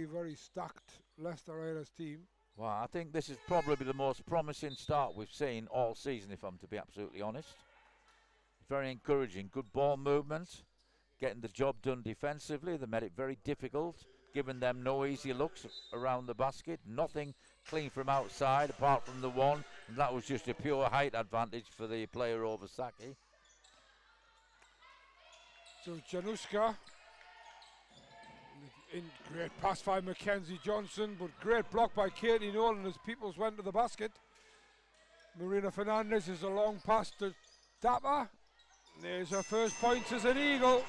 Very stacked Leicester Riders team. Well, I think this is probably the most promising start we've seen all season, if I'm to be absolutely honest. Very encouraging. Good ball movement, getting the job done defensively. They made it very difficult, giving them no easy looks around the basket. Nothing clean from outside apart from the one, and that was just a pure height advantage for the player over Saki. So Januska, in great pass by Mackenzie Johnson, but great block by Katie Nolan as Peoples went to the basket. Marina Fernandez is a long pass to Dapper. There's her first points as an Eagle.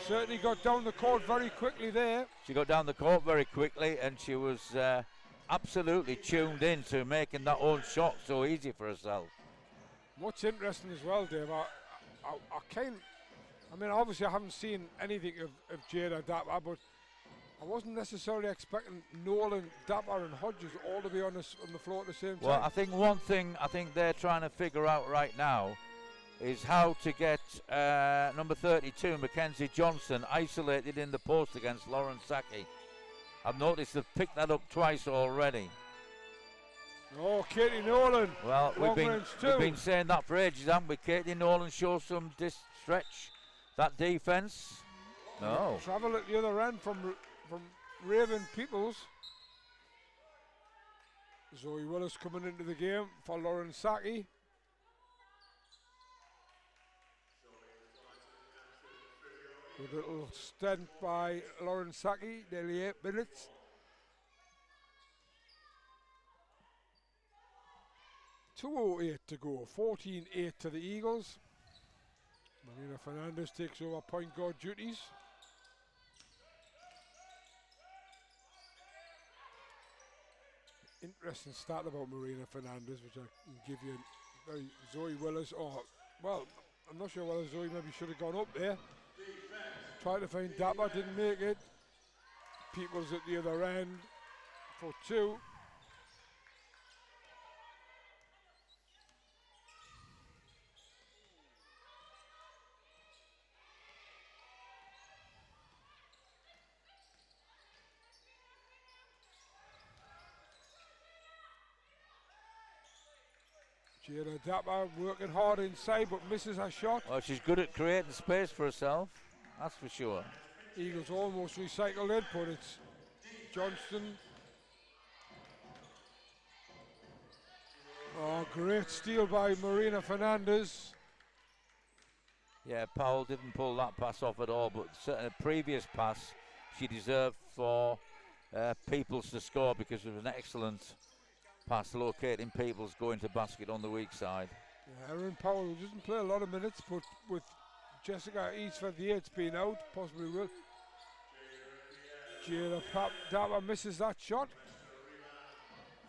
Certainly got down the court very quickly there. She got down the court very quickly, and she was absolutely tuned in to making that own shot so easy for herself. What's interesting as well, Dave, obviously I haven't seen anything of Jada Dapper, but I wasn't necessarily expecting Nolan, Dapper and Hodges all to be on the floor at the same time. Well, I think one thing they're trying to figure out right now is how to get number 32, Mackenzie Johnson, isolated in the post against Lauren Saki. I've noticed they've picked that up twice already. Oh, Katie Nolan. Well, we've been saying that for ages, haven't we? Katie Nolan shows some stretch. That defense. No. Travel at the other end from Raven Peoples. Zoe Willis coming into the game for Lauren Saki. Good little stint by Lauren Saki, nearly 8 minutes. .208 to go, 14-8 to the Eagles. Marina Fernandez takes over point guard duties. Interesting stat about Marina Fernandez, which I can give you. Zoe Willis, I'm not sure whether Zoe maybe should have gone up there. Tried to find Dapper, didn't make it. Peoples at the other end for 2. Jada Dapper working hard inside but misses her shot. Well, she's good at creating space for herself, that's for sure. Eagles almost recycled it, but it's Johnston. Oh, great steal by Marina Fernandez. Yeah, Powell didn't pull that pass off at all, but certainly a previous pass she deserved for Peoples to score because it was an excellent pass locating Peoples going to basket on the weak side. Yeah, Erin Powell doesn't play a lot of minutes, but with Jessica Eastford the 8's been out, possibly will. Jada Dapper misses that shot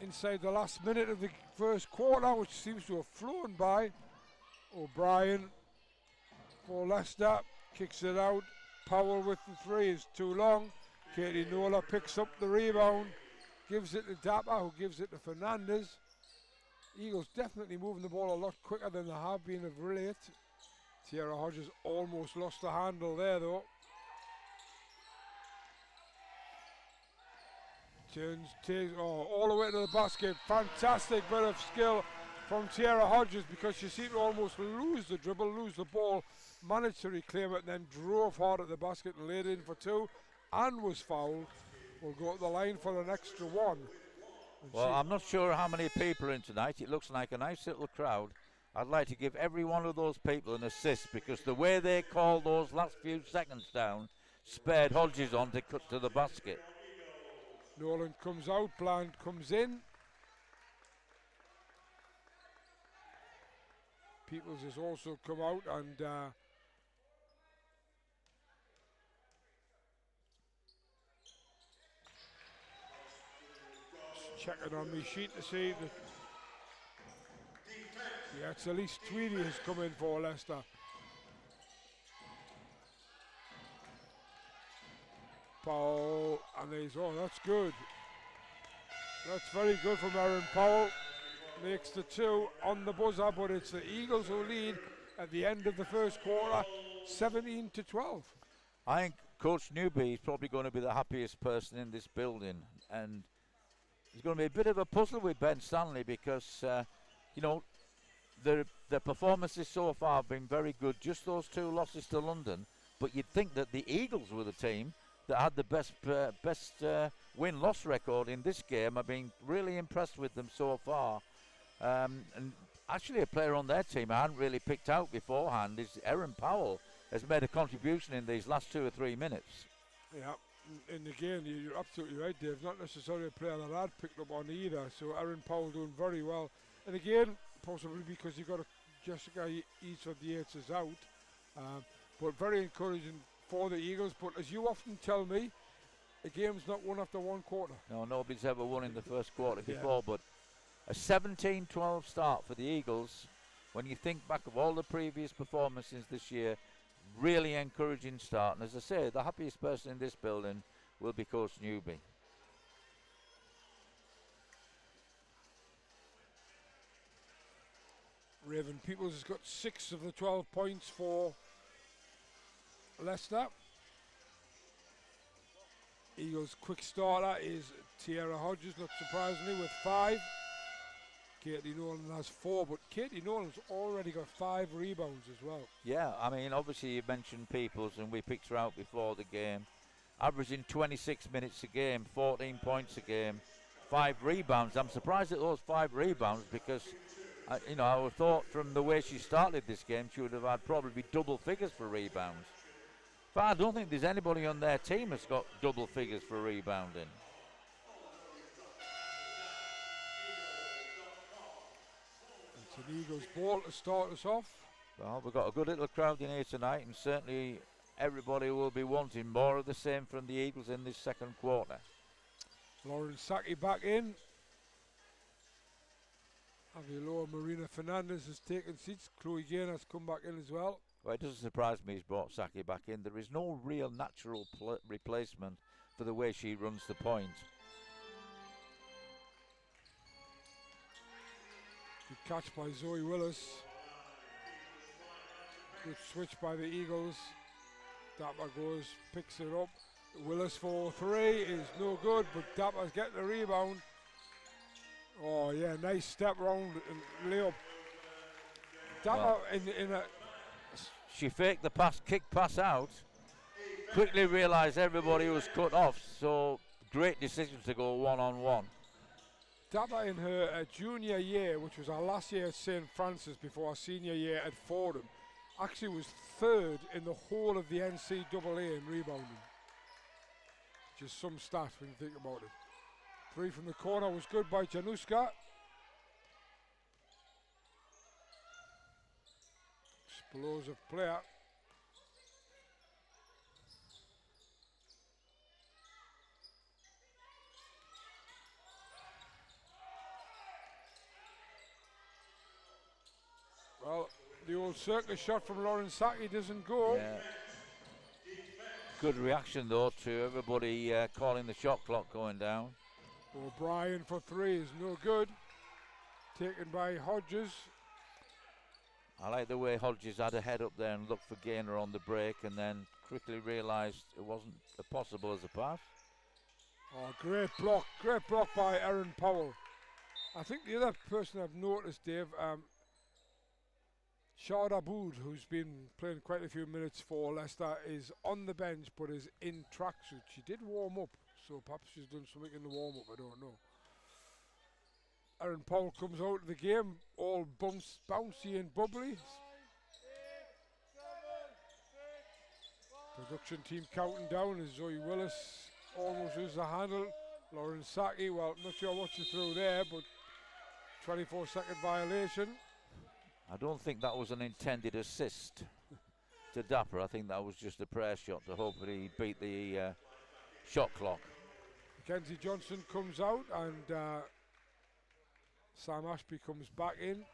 inside the last minute of the first quarter, which seems to have flown by. O'Brien for Leicester kicks it out. Powell with the 3 is too long. Katie Nola picks up the rebound, gives it to Dapper, who gives it to Fernandez. Eagles definitely moving the ball a lot quicker than they have been of late. Tierra Hodges almost lost the handle there though. Takes all the way to the basket. Fantastic bit of skill from Tierra Hodges, because she seemed to almost lose the dribble, lose the ball, managed to reclaim it, and then drove hard at the basket and laid in for 2 and was fouled. Will go up the line for an extra 1. Well, I'm not sure how many people are in tonight. It looks like a nice little crowd. I'd like to give every one of those people an assist, because the way they called those last few seconds down spared Hodges on to cut to the basket. Nolan comes out, Bland comes in. Peoples has also come out and checking on my sheet to see that. Yeah, it's Elise Tweedy has come in for Leicester. Powell, and that's good. That's very good from Erin Powell. Makes the 2 on the buzzer, but it's the Eagles who lead at the end of the first quarter, 17-12. I think Coach Newby is probably going to be the happiest person in this building, and it's going to be a bit of a puzzle with Ben Stanley because, you know, their performances so far have been very good. Just those 2 losses to London, but you'd think that the Eagles were the team that had the best win-loss record in this game. I've been really impressed with them so far. And actually, a player on their team I hadn't really picked out beforehand is Aaron Powell. Has made a contribution in these last 2 or 3 minutes. Yeah, and again, you're absolutely right, Dave. Not necessarily a player that I'd picked up on either. So Aaron Powell doing very well. And again, possibly because you got Jessica East of the Yates is out. But very encouraging for the Eagles. But as you often tell me, a game's not won after 1 quarter. No, nobody's ever won in the first quarter before. But a 17-12 start for the Eagles, when you think back of all the previous performances this year, really encouraging start. And as I say, the happiest person in this building will be Coach Newby. Raven Peoples has got 6 of the 12 points for Leicester. Eagles' quick starter is Tierra Hodges, not surprisingly, with 5. Katie Nolan has 4, but Katie Nolan's already got 5 rebounds as well. Yeah, I mean, obviously you mentioned Peoples, and we picked her out before the game. Averaging 26 minutes a game, 14 points a game, 5 rebounds. I'm surprised at those 5 rebounds because, you know, I would have thought from the way she started this game, she would have had probably double figures for rebounds. But I don't think there's anybody on their team that's got double figures for rebounding. It's an Eagles ball to start us off. Well, we've got a good little crowd in here tonight, and certainly everybody will be wanting more of the same from the Eagles in this second quarter. Lauren Saki back in. Aviloa Marina Fernandez has taken seats. Chloe Gain has come back in as well. Well, it doesn't surprise me he's brought Saki back in. There is no real natural replacement for the way she runs the point. Good catch by Zoe Willis. Good switch by the Eagles. Dapper goes, picks it up. Willis for 3 is no good, but Dapper's getting the rebound. Oh yeah, nice step round and layup. Dapper in a... She faked the pass, kick pass out. Quickly realised everybody was cut off, so great decision to go one-on-one. Dapper in her junior year, which was our last year at St. Francis before our senior year at Fordham, actually was 3rd in the whole of the NCAA in rebounding. Just some stats when you think about it. 3 from the corner was good by Januska. Explosive player. Well, the old circus shot from Lauren Saki doesn't go. Yeah. Good reaction though to everybody calling the shot clock going down. O'Brien for 3 is no good. Taken by Hodges. I like the way Hodges had a head up there and looked for Gaynor on the break and then quickly realised it wasn't possible as a pass. Oh, great block by Aaron Powell. I think the other person I've noticed, Dave, Shard Aboud, who's been playing quite a few minutes for Leicester, is on the bench but is in tracksuit. She did warm up, so perhaps she's done something in the warm-up, I don't know. Aaron Powell comes out of the game, all bouncy and bubbly. Production team counting down as Zoe Willis almost loses the handle. Lauren Saki, well, not sure what she threw there, but 24-second violation. I don't think that was an intended assist to Dapper. I think that was just a prayer shot to hope that he beat the shot clock. Mackenzie Johnson comes out and Sam Ashby comes back in.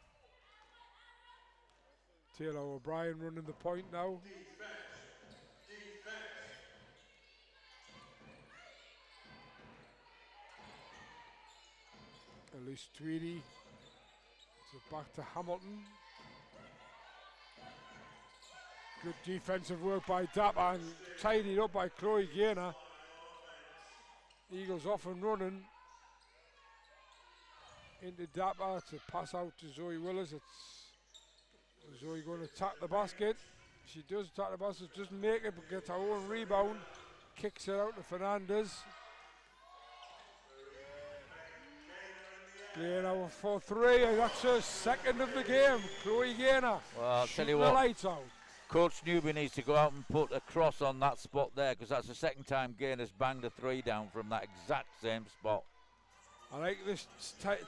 Taylor O'Brien running the point now. Elise Tweedy. So back to Hamilton. Good defensive work by Dapper and tidied up by Chloe Gaynor. Eagles off and running into Dapper to pass out to Zoe Willis. It's Zoe going to attack the basket. She does attack the basket, doesn't make it, but gets her own rebound. Kicks it out to Fernandez. Gaynor for three, and that's her second of the game. Chloe Gaynor. Well, I'll tell you the what. Lights out. Coach Newby needs to go out and put a cross on that spot there, because that's the second time Gaynor's banged a three down from that exact same spot. I like this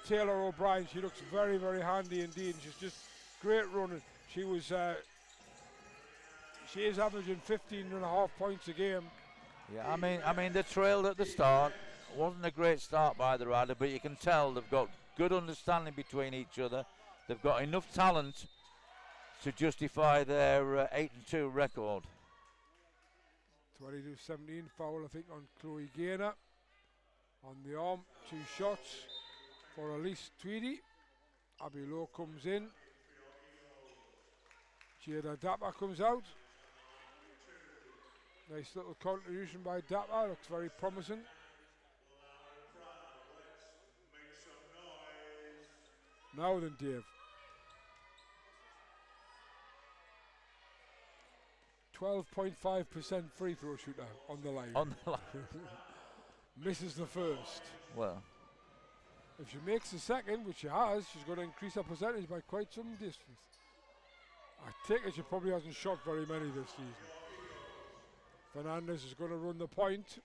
Taylor O'Brien. She looks very, very handy indeed. She's just great running. She is averaging 15.5 points a game. Yeah, I mean, they trailed at the start. Wasn't a great start by the Rider, but you can tell they've got good understanding between each other. They've got enough talent to justify their 8-2 record. 22-17 foul, I think, on Chloe Gaynor. On the arm, 2 shots for Elise Tweedy. Abby Lowe comes in. Jada Dapper comes out. Nice little contribution by Dapper, looks very promising. Now then, Dave. 12.5% free throw shooter on the line. On the line. Misses the first. Well, if she makes the second, which she has, she's going to increase her percentage by quite some distance. I take it she probably hasn't shot very many this season. Fernandez is going to run the point.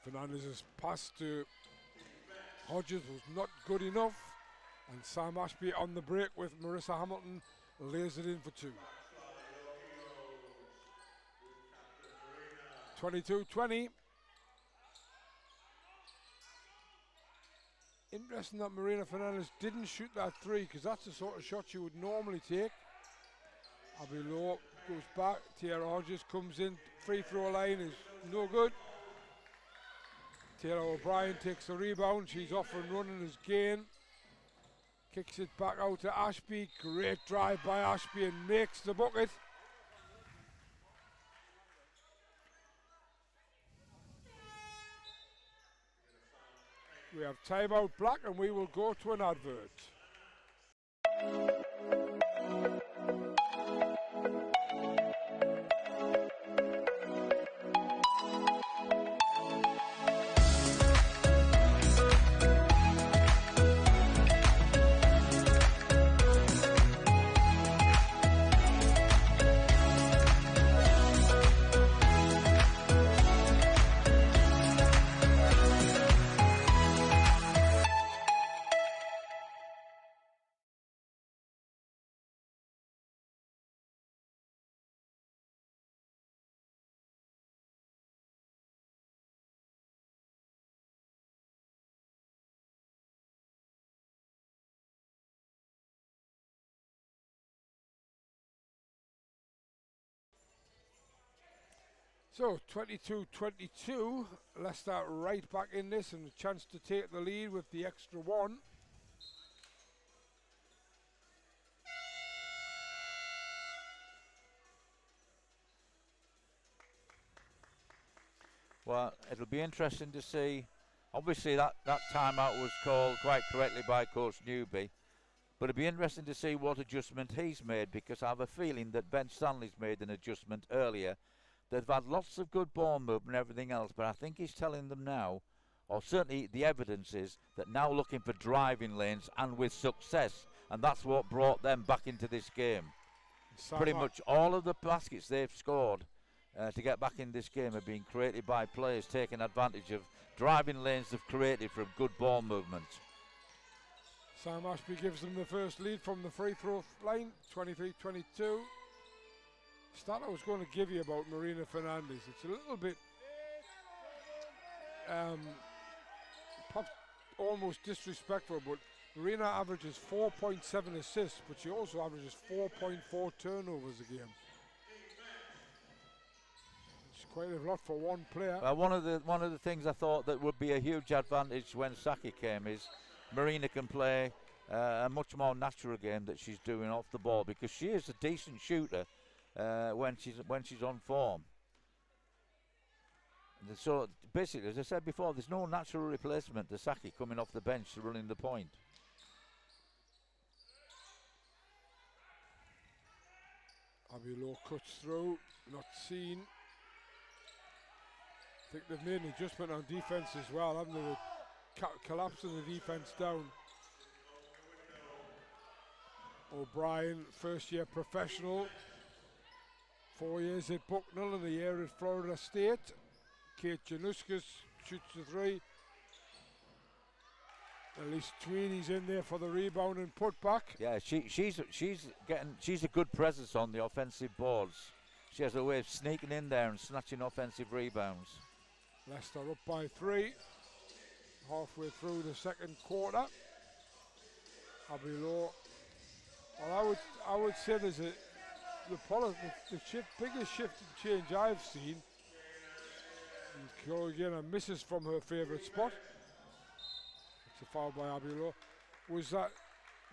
Fernandez's pass to Hodges was not good enough, and Sam Ashby on the break with Marissa Hamilton lays it in for 2. 22-20. Interesting that Marina Fernandez didn't shoot that 3, because that's the sort of shot she would normally take. Abby Lowe goes back. Tiara Hodges comes in. Free throw line is no good. Taylor O'Brien takes the rebound. She's off and running as Gain. Kicks it back out to Ashby. Great drive by Ashby and makes the bucket. We have timeout black and we will go to an advert. So 22-22, Leicester right back in this and a chance to take the lead with the extra 1. well, it'll be interesting to see. Obviously, that timeout was called quite correctly by Coach Newby. But it'll be interesting to see what adjustment he's made, because I have a feeling that Ben Stanley's made an adjustment earlier. They've had lots of good ball movement and everything else, but I think he's telling them now, or certainly the evidence is, that now looking for driving lanes and with success, and that's what brought them back into this game. Pretty much all of the baskets they've scored to get back in this game have been created by players taking advantage of driving lanes they've created from good ball movement. Sam Ashby gives them the first lead from the free throw line, 23-22. Stat I was going to give you about Marina Fernandez. It's a little bit almost disrespectful, but Marina averages 4.7 assists, but she also averages 4.4 turnovers a game. It's quite a lot for one player. Well, one of the things I thought that would be a huge advantage when Saki came is Marina can play a much more natural game that she's doing off the ball, because she is a decent shooter when she's on form. And so basically, as I said before, there's no natural replacement to Saki coming off the bench to running the point. Abilo cuts through, not seen. I think they've made an adjustment on defence as well, haven't they? Collapsing the defence down. O'Brien, first year professional, 4 years at Bucknell and a year at Florida State. Kate Januskis shoots the three. At least Tweedy's in there for the rebound and put back. Yeah, she's a good presence on the offensive boards. She has a way of sneaking in there and snatching offensive rebounds. Leicester up by 3, halfway through the second quarter. Abilo. Well, I would say there's the biggest shift and change I've seen. And go again and misses from her favourite spot. It's a foul by Abilo. Was that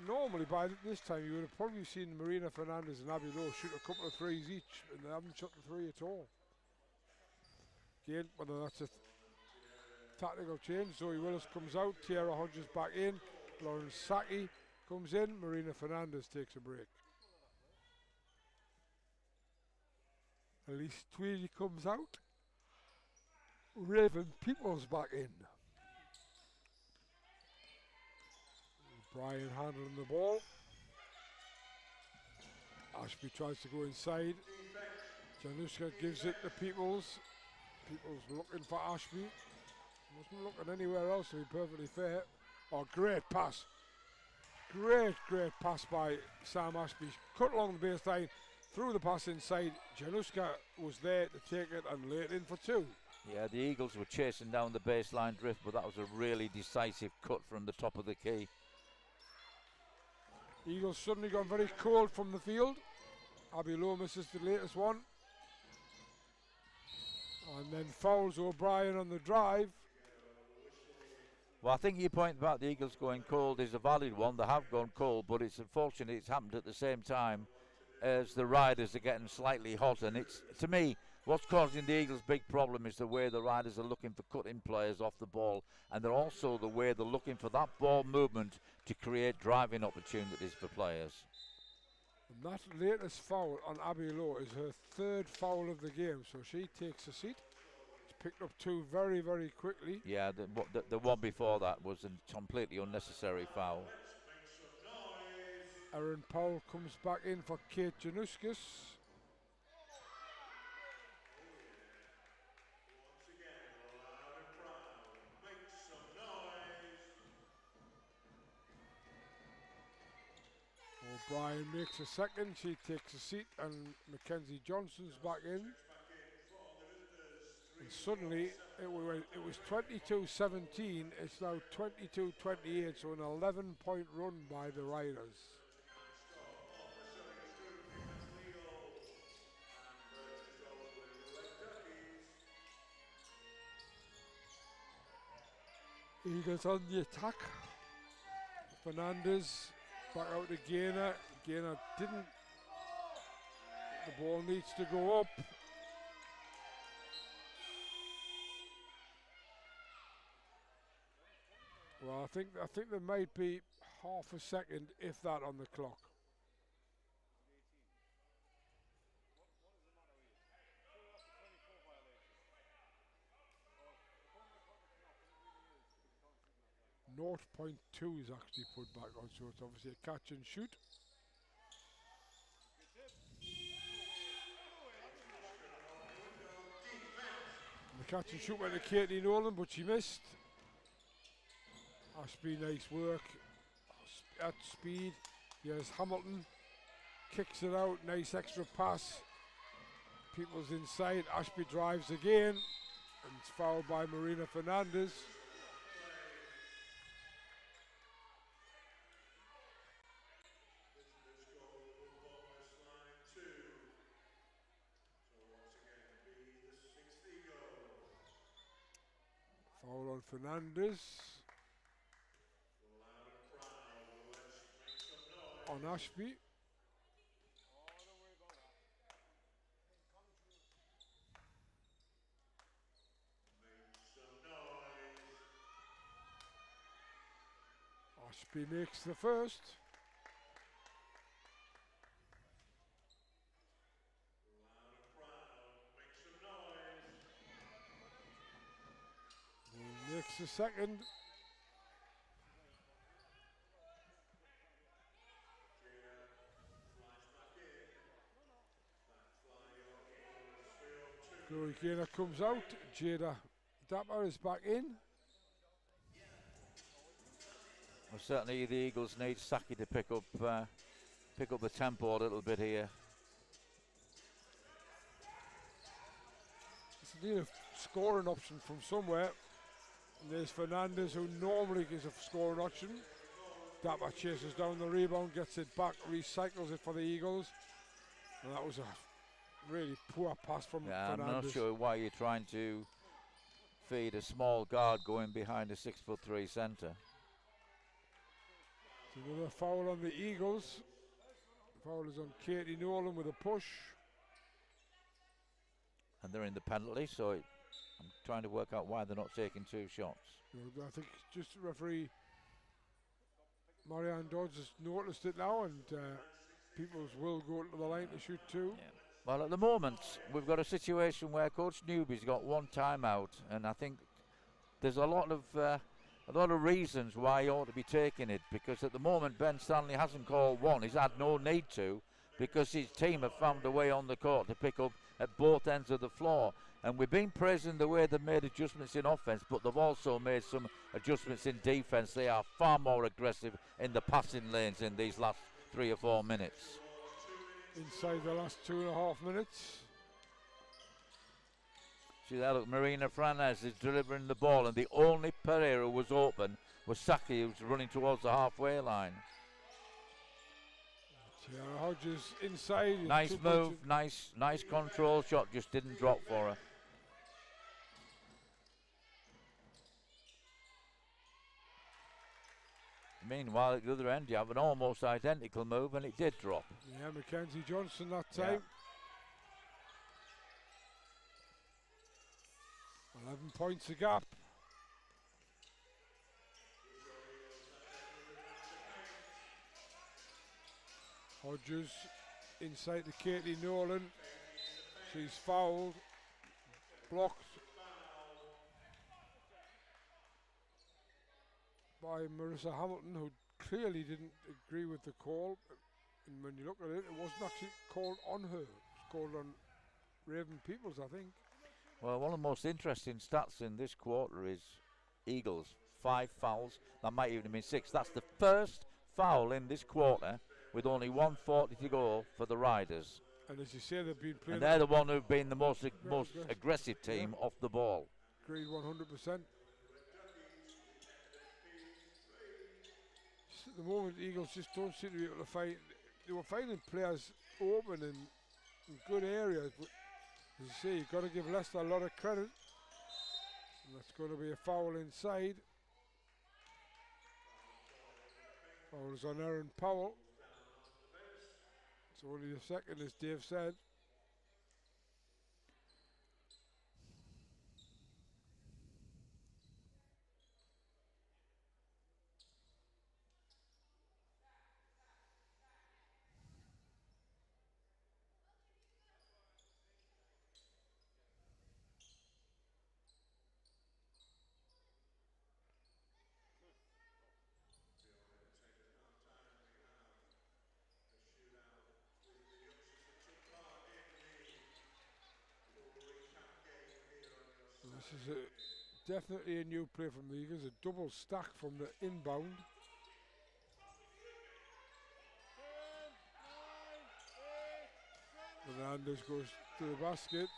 normally by this time you would have probably seen Marina Fernandez and Abilo shoot a couple of threes each, and they haven't shot the three at all. Again, whether that's a tactical change. Zoe Willis comes out, Tiara Hodges back in, Lauren Saki comes in, Marina Fernandez takes a break. Elise Tweedy comes out, Raven Peoples back in. Brian handling the ball. Ashby tries to go inside. Januska gives it to Peoples. Peoples looking for Ashby. Wasn't looking anywhere else, to be perfectly fair. Oh, great pass. Great pass by Sam Ashby. Cut along the baseline, threw the pass inside. Januska was there to take it and lay it in for 2. Yeah, the Eagles were chasing down the baseline drift, but that was a really decisive cut from the top of the key. Eagles suddenly gone very cold from the field. Abilo misses the latest one. And then fouls O'Brien on the drive. Well, I think your point about the Eagles going cold is a valid one. They have gone cold, but it's unfortunate it's happened at the same time as the Riders are getting slightly hot. And it's, to me, what's causing the Eagles' big problem is the way the Riders are looking for cutting players off the ball, and they're also the way they're looking for that ball movement to create driving opportunities for players. And that latest foul on Abilo is her 3rd foul of the game, so she takes a seat. Picked up 2 very, very quickly. Yeah, the one before that was a completely unnecessary foul. Erin Powell comes back in for Kate Januskis. O'Brien makes a second, she takes a seat, and Mackenzie Johnson's back in. And suddenly it was 22-17, it's now 22-28, so an 11-point run by the Riders. Eagles on the attack. Fernandez back out to Gaynor. Gaynor didn't. The ball needs to go up. Well, I think there might be half a second, if that, on the clock. .2 is actually put back on, so it's obviously a catch and shoot. And the catch and shoot went to Katie Nolan, but she missed. Ashby, nice work at speed. Here's Hamilton, kicks it out, nice extra pass. People's inside, Ashby drives again, and it's fouled by Marina Fernandez. on Fernandez. On Ashby. Ashby makes the first. He makes the second. Glory Gaynor comes out. Jada Dapper is back in. Well, certainly the Eagles need Saki to pick up the tempo a little bit here. It's need a scoring option from somewhere. And there's Fernandez, who normally gives a scoring option. Dapper chases down the rebound, gets it back, recycles it for the Eagles. And that was a really poor pass from Fernandez. I'm not sure why you're trying to feed a small guard going behind a 6'3" centre. Another foul on the Eagles. The foul is on Katie Nolan with a push. And they're in the penalty, so I'm trying to work out why they're not taking 2 shots. I think just referee Marianne Dodds has noticed it now, and Peoples will go to the line to shoot 2. Yeah. Well, at the moment, we've got a situation where Coach Newby's got 1 timeout, and I think there's a lot of reasons why he ought to be taking it, because at the moment Ben Stanley hasn't called one. He's had no need to, because his team have found a way on the court to pick up at both ends of the floor. And we've been praising the way they've made adjustments in offense, but they've also made some adjustments in defense. They are far more aggressive in the passing lanes in these last 3 or 4 minutes. Inside the last 2.5 minutes. See there, look, Marina Franez is delivering the ball, and the only player who was open was Saki, who's running towards the halfway line. Tiara Hodges inside. Nice move, nice control shot, just didn't drop for her. Meanwhile, at the other end, you have an almost identical move, and it did drop. Yeah, Mackenzie Johnson that time. Yeah. 11 points a gap. Hodges inside to Katie Nolan. She's fouled. Blocked by Marissa Hamilton, who clearly didn't agree with the call. And when you look at it, it wasn't actually called on her. It was called on Raven Peoples, I think. Well, one of the most interesting stats in this quarter is Eagles. 5 fouls. That might even have been 6. That's the first foul in this quarter with only 1:40 to go for the Riders. And as you say, they've been playing. And they're the one who've been the most aggressive team off the ball. Agreed 100%. Just at the moment, the Eagles just don't seem to be able to find. They were finding players open in good areas, but as you say, you've got to give Leicester a lot of credit. And that's going to be a foul inside. Foul is on Aaron Powell. It's only the second, as Dave said. This is definitely a new play from the Eagles, a double stack from the inbound. Fernandez goes to the basket.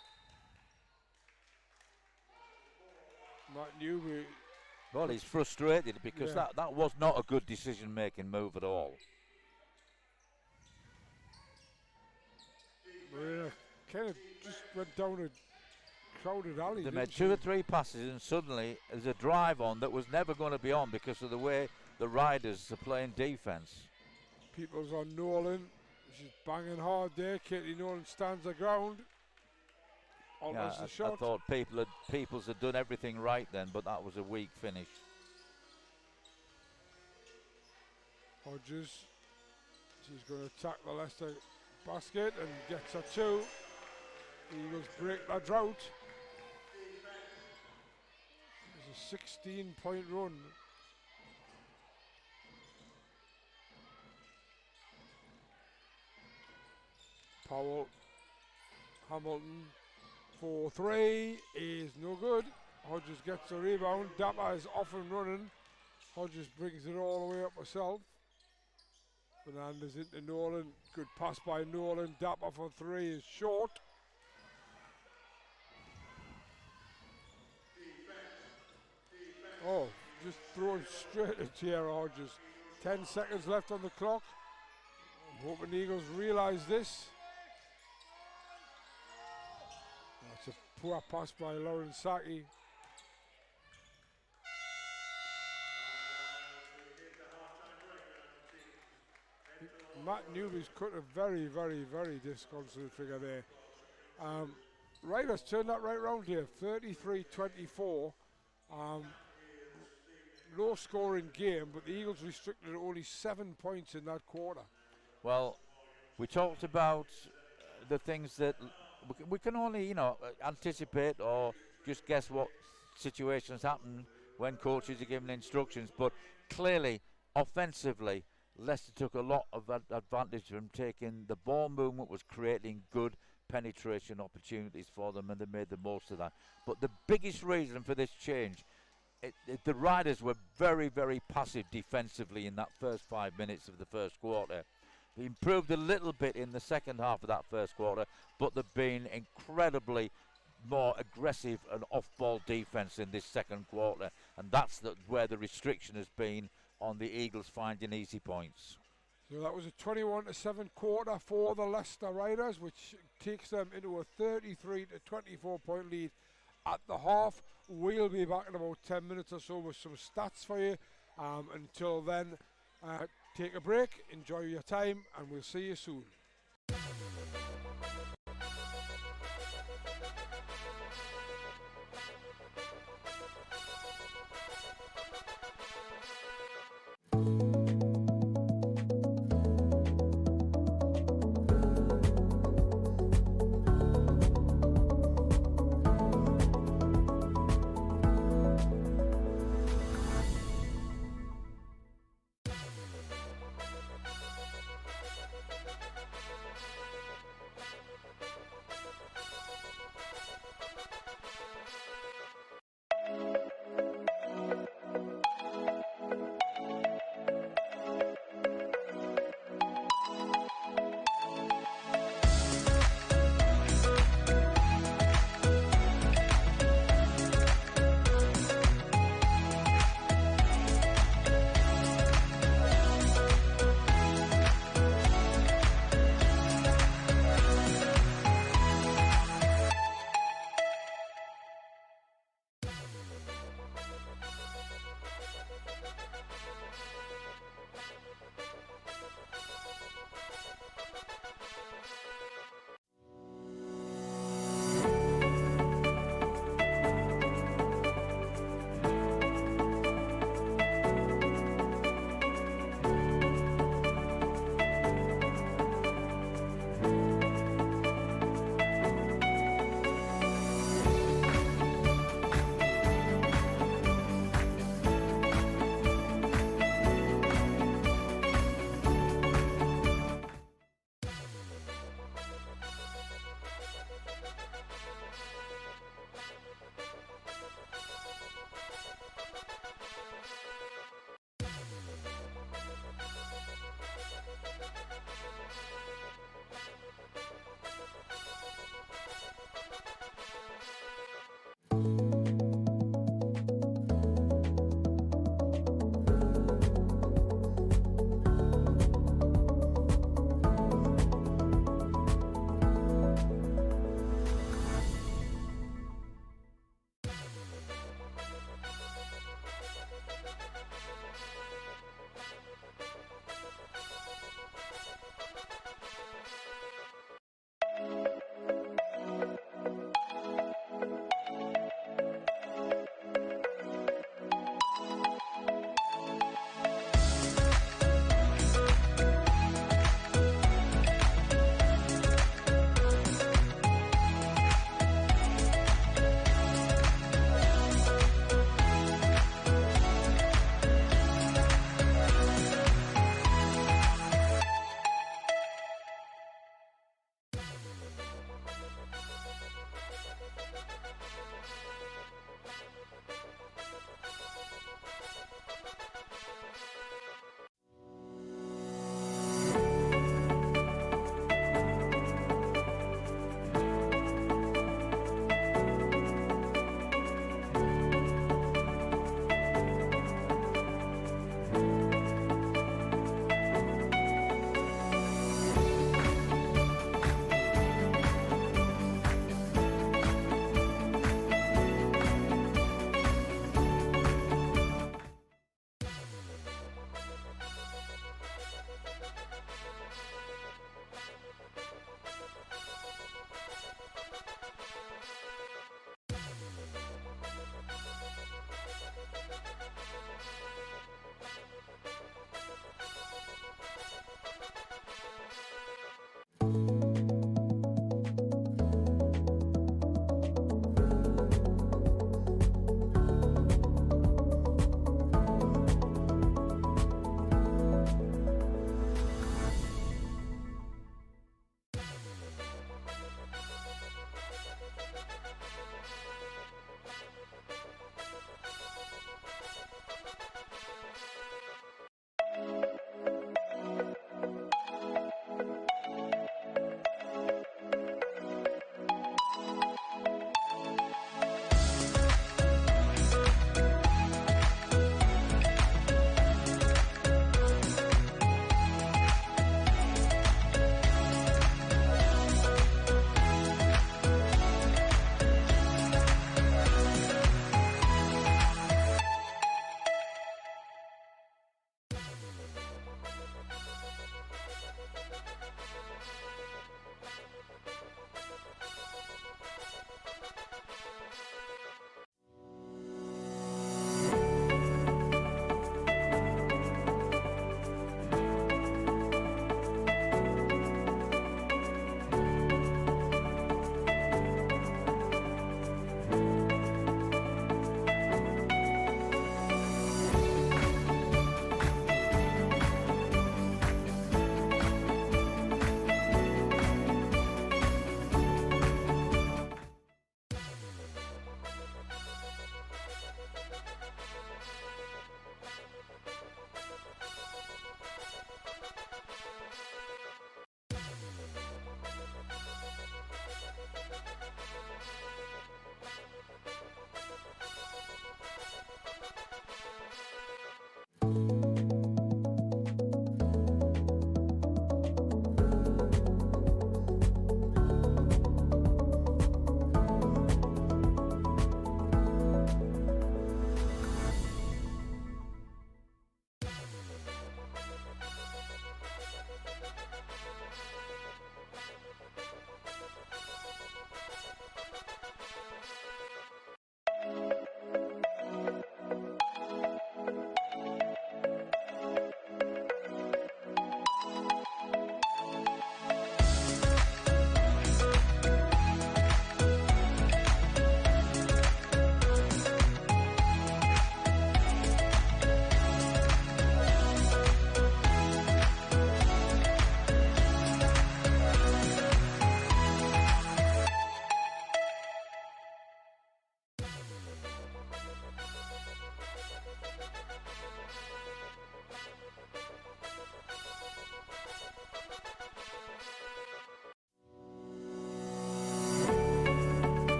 Matt Newby. Well, he's frustrated because that was not a good decision-making move at all. Marina kind of just went down a crowded alley. They didn't made she? 2 or 3 passes, and suddenly there's a drive on that was never going to be on because of the way the Riders are playing defence. People's on Nolan. She's banging hard there. Katie Nolan stands her ground. Alters the I shot. thought Peoples had done everything right then, but that was a weak finish. Hodges. She's going to attack the Leicester basket and gets her 2. Eagles break that drought. It's a 16-point run. Powell, Hamilton, 4-3 is no good. Hodges gets the rebound. Dapper is off and running. Hodges brings it all the way up herself. Fernandez into Nolan. Good pass by Nolan. Dapper for 3 is short. Oh, just thrown straight at Tierra Hodges. 10 seconds left on the clock. I'm hoping the Eagles realise this. That's a poor pass by Lauren Saki. Matt Newby's cut a very, very, very disconsolate figure there. Riders turned that right round here, 33-24. Low scoring game, but the Eagles restricted to only 7 points in that quarter. Well, we talked about the things that we can only, anticipate or just guess what situations happen when coaches are given instructions. But clearly, offensively, Leicester took a lot of advantage from taking the ball movement, was creating good penetration opportunities for them, and they made the most of that. But the biggest reason for this change, the Riders were very, very passive defensively in that first 5 minutes of the first quarter. They improved a little bit in the second half of that first quarter, but they've been incredibly more aggressive and off-ball defence in this second quarter, and that's where the restriction has been on the Eagles finding easy points. So that was a 21-7 quarter for the Leicester Riders, which takes them into a 33-24 point lead at the half. We'll be back in about 10 minutes or so with some stats for you. Until then, take a break, enjoy your time, and we'll see you soon.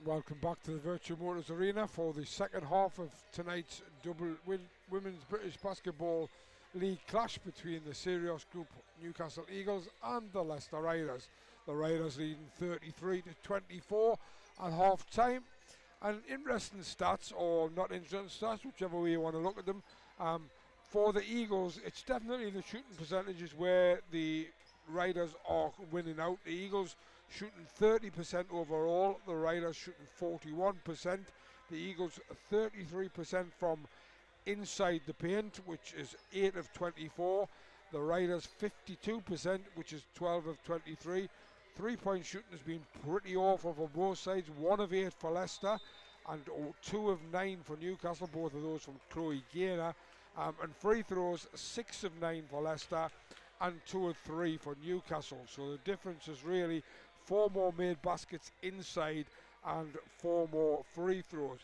Welcome back to the Virtual Motors Arena for the second half of tonight's Women's British Basketball League clash between the Sirius Group Newcastle Eagles and the Leicester Riders. The Riders leading 33-24 at half time. And interesting stats, or not interesting stats, whichever way you want to look at them. For the Eagles, it's definitely the shooting percentages where the Riders are winning out. The Eagles shooting 30% overall, the Riders shooting 41%. The Eagles 33% from inside the paint, which is 8 of 24. The Riders 52%, which is 12 of 23. Three-point shooting has been pretty awful for both sides. 1 of 8 for Leicester and 2 of 9 for Newcastle, both of those from Chloe Gaynor. And free throws 6 of 9 for Leicester and 2 of 3 for Newcastle. So the difference is really 4 more made baskets inside and 4 more free throws.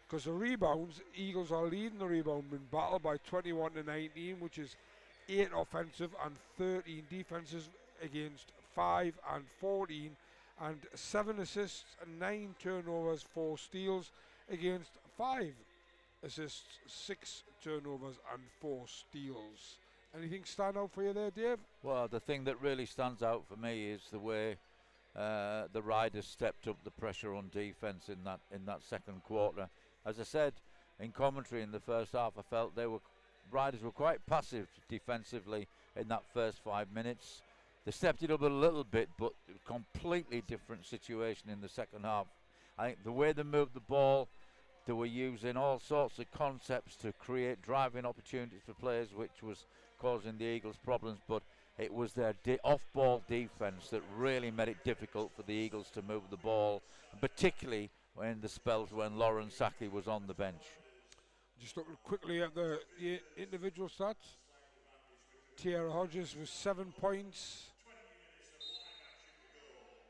Because the rebounds, Eagles are leading the rebounding battle by 21-19, which is 8 offensive and 13 defensive against 5 and 14. and 7 assists and 9 turnovers, 4 steals against 5 assists, 6 turnovers and 4 steals. Anything stand out for you there, Dave? Well, the thing that really stands out for me is the way the Riders stepped up the pressure on defence in that second quarter. As I said in commentary in the first half, I felt Riders were quite passive defensively in that first 5 minutes. They stepped it up a little bit, but completely different situation in the second half. I think the way they moved the ball, they were using all sorts of concepts to create driving opportunities for players, which was causing the Eagles problems, but it was their off-ball defence that really made it difficult for the Eagles to move the ball, particularly when the spells when Lauren Saki was on the bench. Just looking quickly at the individual stats. Tiara Hodges was 7 points.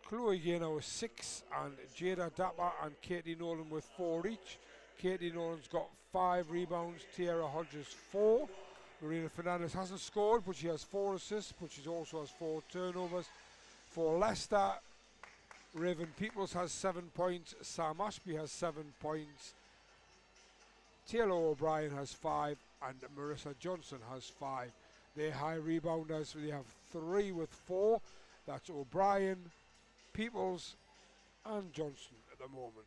Chloe Gaynor was 6, and Jada Dapper and Katie Nolan with 4 each. Katie Nolan's got 5 rebounds, Tiara Hodges 4. Marina Fernandez hasn't scored, but she has 4 assists, but she also has 4 turnovers. For Leicester, Raven Peoples has 7 points, Sam Ashby has 7 points, Taylor O'Brien has 5, and Marissa Johnson has 5. They're high rebounders, they have 3 with 4. That's O'Brien, Peoples, and Johnson at the moment.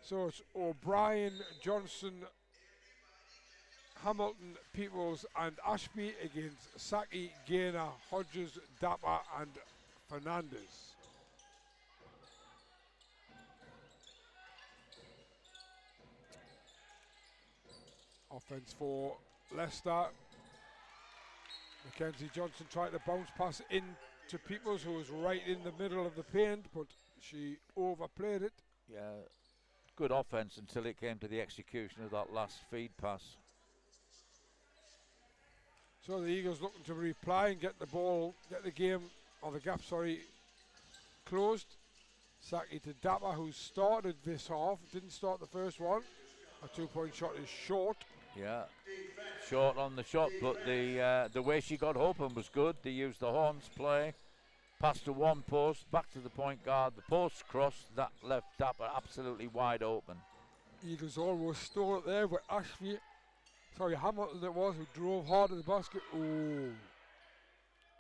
So it's O'Brien, Johnson, Hamilton, Peoples, and Ashby against Saki, Gaynor, Hodges, Dapper, and Fernandez. Offense for Leicester. Mackenzie Johnson tried to bounce pass into Peoples, who was right in the middle of the paint, but she overplayed it. Yeah, good offense until it came to the execution of that last feed pass. So the Eagles looking to reply and get the game, or the gap, closed. Saki to Dapper, who started this half, didn't start the first one. A 2-point shot is short. Yeah, short on the shot, but the way she got open was good. They used the horns play, passed to one post, back to the point guard. The post crossed, that left Dapper absolutely wide open. Eagles almost stole it there, but Hamilton it was, who drove hard at the basket. Ooh.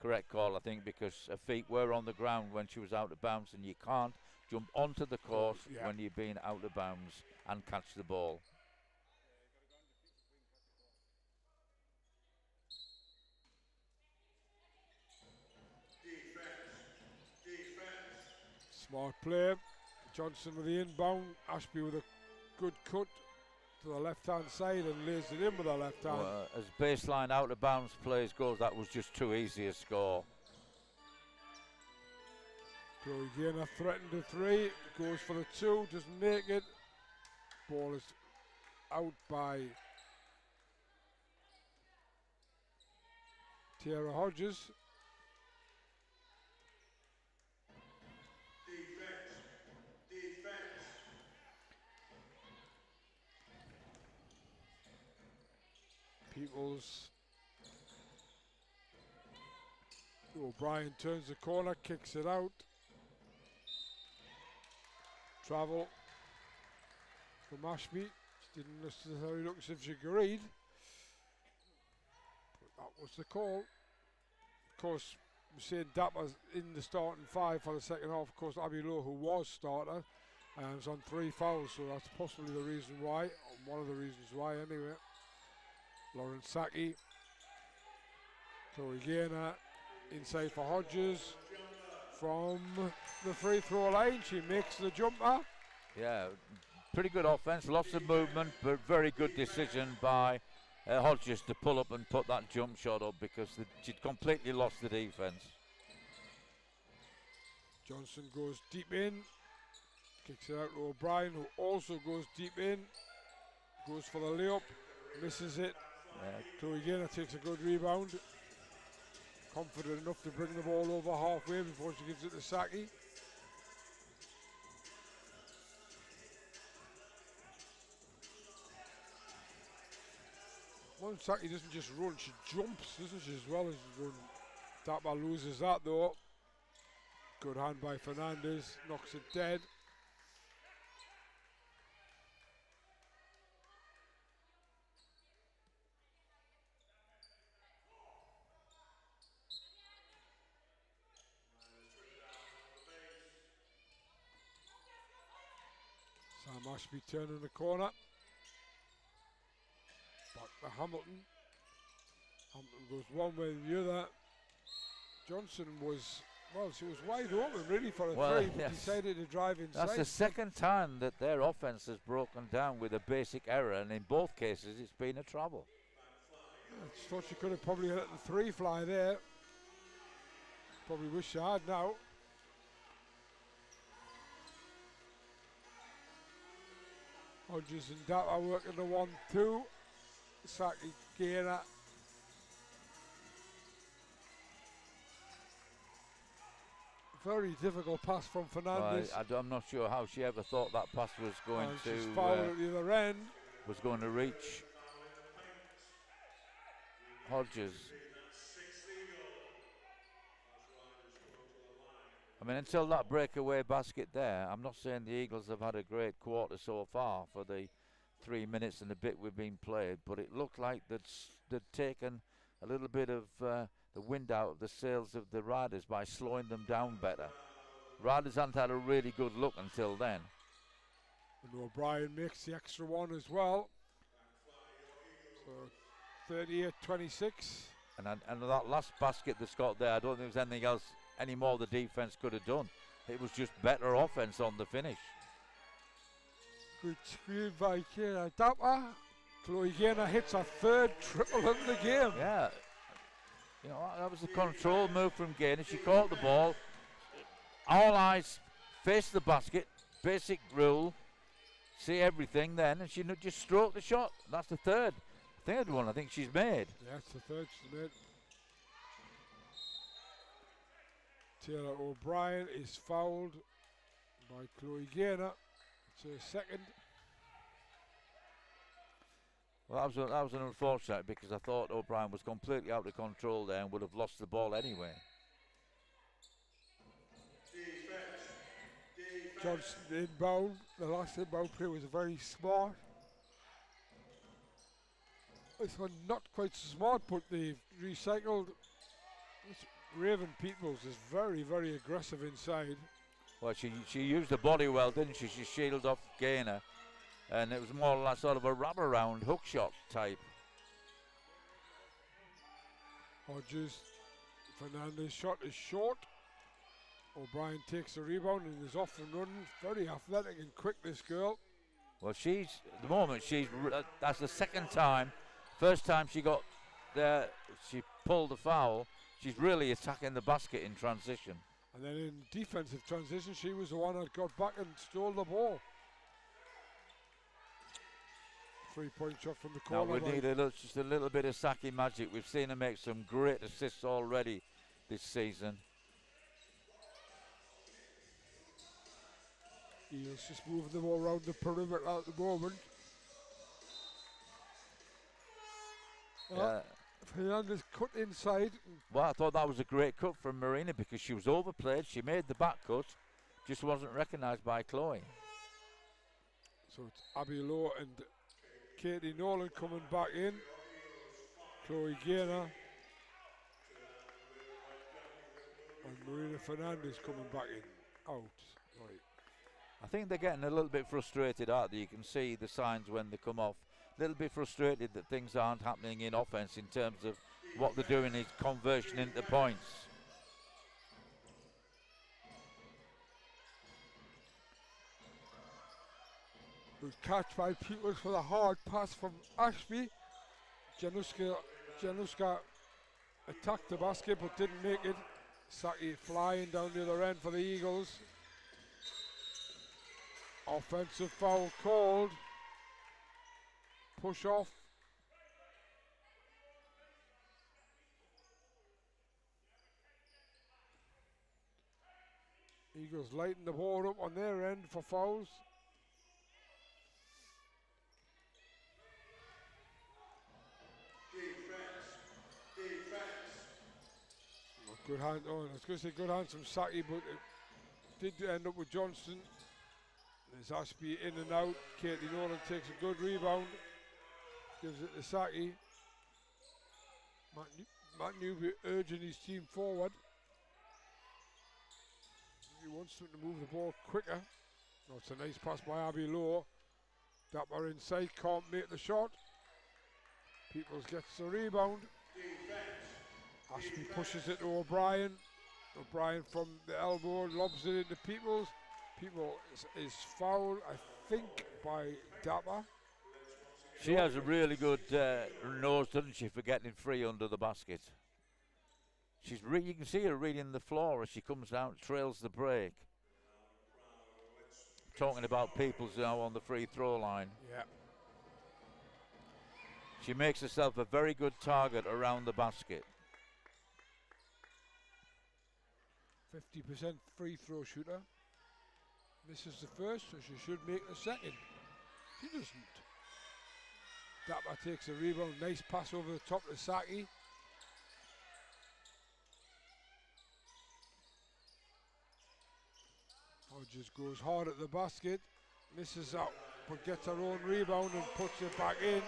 Correct call, I think, because her feet were on the ground when she was out of bounds, and you can't jump onto the court when you're being out of bounds and catch the ball. Smart play. Johnson with the inbound. Ashby with a good cut to the left-hand side and lays it in with the left hand. Well, as baseline out-of-bounds plays goes, that was just too easy a score. Chloe Gaynor threatened the 3. Goes for the 2. Doesn't make it. Ball is out by Tiara Hodges. Peoples. O'Brien turns the corner, kicks it out. Travel from Ashby. She didn't necessarily look as if she agreed, but that was the call. Of course, we're saying Dapper's in the starting 5 for the second half. Of course, Abby Lowe, who was starter, is on 3 fouls, so that's possibly the reason why, or one of the reasons why anyway. Lauren Saki, Chloe Gaynor inside for Hodges from the free throw line. She makes the jumper. Yeah, pretty good offense, lots of movement, but very good decision by Hodges to pull up and put that jump shot up, because she'd completely lost the defense. Johnson goes deep in, kicks it out to O'Brien, who also goes deep in, goes for the layup, misses it. Chloe Gaynor takes a good rebound. Confident enough to bring the ball over halfway before she gives it to Saki. Well, Saki doesn't just run, she jumps, doesn't she, as well as run. Dapper loses that though. Good hand by Fernandez, knocks it dead. Sam Ashby turning the corner. Back to Hamilton. Hamilton goes one way and the other. Johnson was, well, she was wide open really for a three, but decided to drive inside. That's the second time that their offense has broken down with a basic error, and in both cases it's been a trouble. I just thought she could have probably let the three fly there. Probably wish she had now. Hodges and Dapper working the 1-2. Saki Gainer. Very difficult pass from Fernandez. Well, I'm not sure how she ever thought that pass was going she's fouled at the other end. Was going to reach Hodges. I mean, until that breakaway basket there, I'm not saying the Eagles have had a great quarter so far for the 3 minutes and a bit we've been played, but it looked like they'd taken a little bit of the wind out of the sails of the Riders by slowing them down better. Riders hadn't had a really good look until then. And O'Brien makes the extra one as well. So 38-26. And that last basket that's got there, I don't think there's anything else, any more the defense could have done. It was just better offense on the finish. Good screen by Gainer Dapper. Chloe Gainer hits her third triple of the game. Yeah. You know, that was a control move from Gainer. She caught the ball. All eyes face the basket. Basic rule. See everything then, and she just stroked the shot. That's the third one I think she's made. Yeah, it's the third she's made. Taylor O'Brien is fouled by Chloe Gainer. It's her second. Well, that was an unfortunate, because I thought O'Brien was completely out of control there and would have lost the ball anyway. Johnson inbound. The last inbound play was very smart. This one not quite so smart, but they've recycled. Raven Peoples is very, very aggressive inside. Well, she used the body well, didn't she? She shielded off Gainer, and it was more like sort of a wraparound hook shot type. Hodges, Fernandez shot is short. O'Brien takes the rebound and is off and running. Very athletic and quick, this girl. Well, at the moment, that's the second time. First time she got there, she pulled the foul. She's really attacking the basket in transition. And then in defensive transition, she was the one that got back and stole the ball. 3-point shot from the corner. Now we need just a little bit of Saki magic. We've seen her make some great assists already this season. Eagles just moving the ball around the perimeter at the moment. Fernandez cut inside. Well, I thought that was a great cut from Marina, because she was overplayed. She made the back cut, just wasn't recognised by Chloe. So it's Abby Lowe and Katie Nolan coming back in. Chloe Gainer and Marina Fernandez coming back in. Out. Right. I think they're getting a little bit frustrated, aren't they? You can see the signs when they come off. A little bit frustrated that things aren't happening in offense in terms of what they're doing is conversion into points. Good catch by Peoples for the hard pass from Ashby. Januska attacked the basket but didn't make it. Saki flying down the other end for the Eagles. Offensive foul called. Push off. Eagles lighten the board up on their end for fouls. Good hand. Oh, I was going to say good hands from Saki, but it did end up with Johnston. There's Ashby in and out. Katie Nolan takes a good rebound. Gives it to Saki. Matt Newby urging his team forward. He wants them to move the ball quicker. Oh, it's a nice pass by Abby Lowe. Dapper inside, can't make the shot. Peoples gets the rebound. Ashby pushes it to O'Brien. O'Brien from the elbow lobs it into Peoples. Peoples is fouled, I think, by Dapper. She has a really good nose, doesn't she, for getting free under the basket. You can see her reading the floor as she comes down, trails the break. Talking about Peoples now on the free throw line. Yeah. She makes herself a very good target around the basket. 50% free throw shooter. Misses the first, so she should make the second. She doesn't. Dapper takes a rebound, nice pass over the top to Saki. Hodges goes hard at the basket, misses out, but gets her own rebound and puts it back in.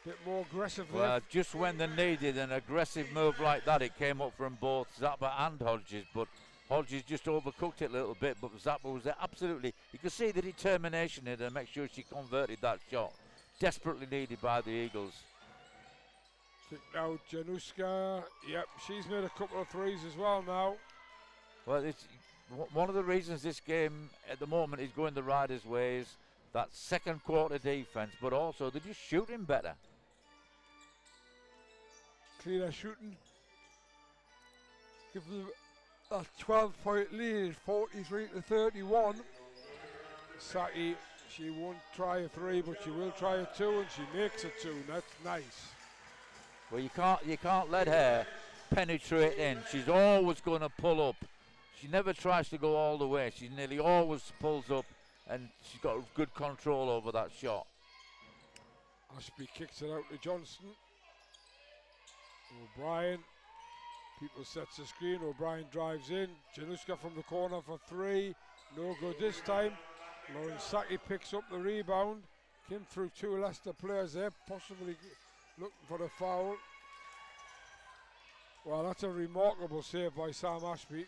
Bit more aggressive there. Well, just when they needed an aggressive move like that, it came up from both Zappa and Hodges, but Hodges just overcooked it a little bit, but Zappa was there absolutely. You could see the determination in her to make sure she converted that shot. Desperately needed by the Eagles. Kicked out Januska. Yep, she's made a couple of threes as well now. Well, it's one of the reasons this game at the moment is going the Riders' ways. That second quarter defense, but also they're just shooting better. Cleaner shooting. Give them a 12-point lead, 43-31. Saki, she won't try a three, but she will try a two, and she makes a two. That's nice. Well, you can't let her penetrate in. She's always going to pull up. She never tries to go all the way. She nearly always pulls up, and she's got good control over that shot. Ashby kicks it out to Johnston. O'Brien. People sets the screen. O'Brien drives in. Januska from the corner for three. No good this time. Lauren Saki picks up the rebound. Came through two Leicester players there, possibly looking for the foul. Well, that's a remarkable save by Sam Ashby.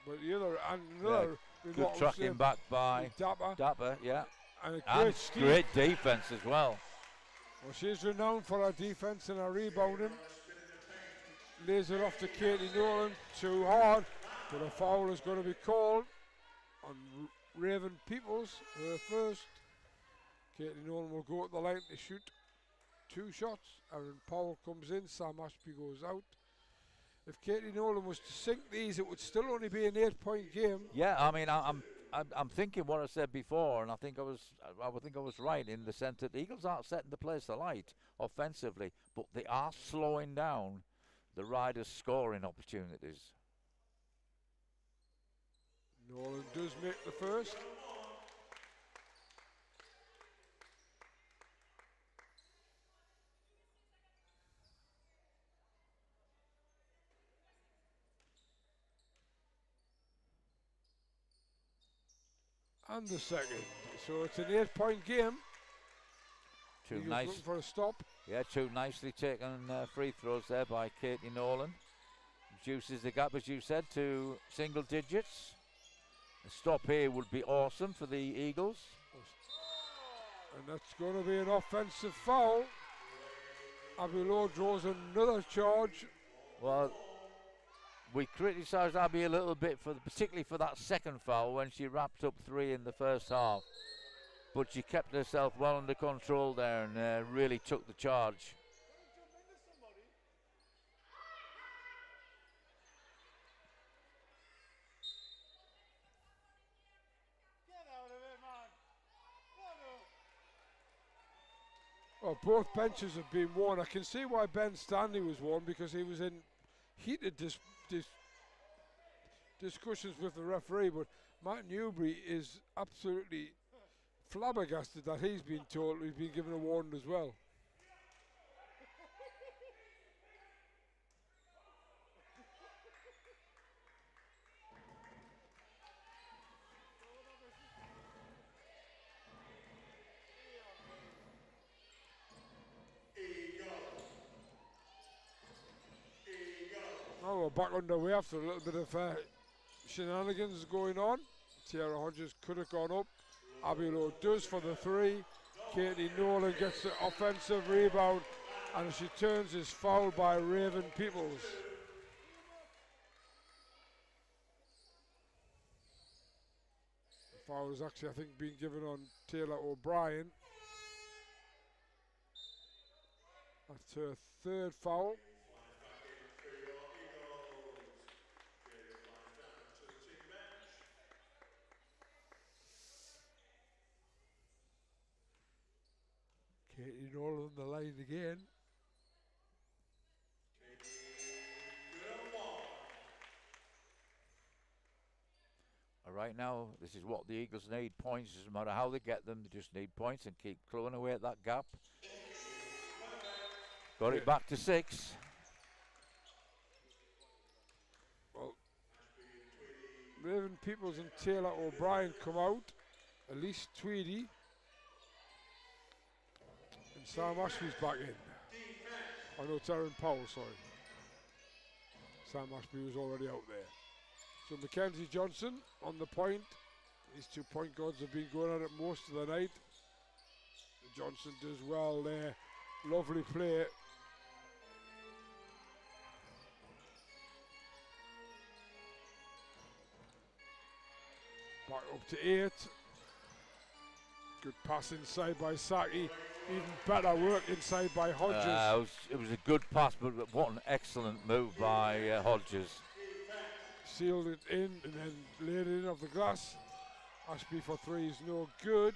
But the other, and another good tracking back by Dapper, yeah. And a great defense as well. Well, she's renowned for her defense and her rebounding. Lays it off to Katie Nolan, too hard, but a foul is going to be called on Raven Peoples, her first. Katie Nolan will go at the line to shoot two shots. Aaron Powell comes in, Sam Ashby goes out. If Katie Nolan was to sink these, it would still only be an 8-point game. Yeah, I mean, I'm thinking what I said before, and I think I was right in the sense that the Eagles aren't setting the place alight offensively, but they are slowing down the Riders' scoring opportunities. Nolan does make the first. And the second. So it's an 8-point game. Two Eagles nice looking for a stop. Yeah, two nicely taken free throws there by Katie Nolan. Reduces the gap, as you said, to single digits. A stop here would be awesome for the Eagles. And that's going to be an offensive foul. Abilor draws another charge. Well, we criticised Abby a little bit, particularly for that second foul when she wrapped up three in the first half. But she kept herself well under control there and really took the charge. Well, both benches have been worn. I can see why Ben Stanley was worn, because he was in heated discussions with the referee, but Matt Newbury is absolutely flabbergasted that he's been told he's been given a warning as well. we're back underway after a little bit of shenanigans going on. Tara Hodges could have gone up. Abby Lowe does for the 3. Katie Nolan gets the offensive rebound, and she turns is fouled by Raven Peoples. The foul is actually, I think, being given on Taylor O'Brien. That's her 3rd foul. Katie Nolan on the line again. Right now, this is what the Eagles need, points. Doesn't matter how they get them, they just need points and keep clawing away at that gap. Got it back to 6. Well, Raven Peoples and Taylor O'Brien come out. Elise Tweedy. And Sam Ashby's back in. Oh no, Taryn Powell, sorry. Sam Ashby was already out there. So Mackenzie Johnson on the point. These 2 point guards have been going at it most of the night. Johnson does well there. Lovely play. Back up to 8. Good pass inside by Saki. Even better work inside by Hodges. It was a good pass, but what an excellent move by Hodges. Sealed it in and then laid it in off the glass. Ashby for 3 is no good.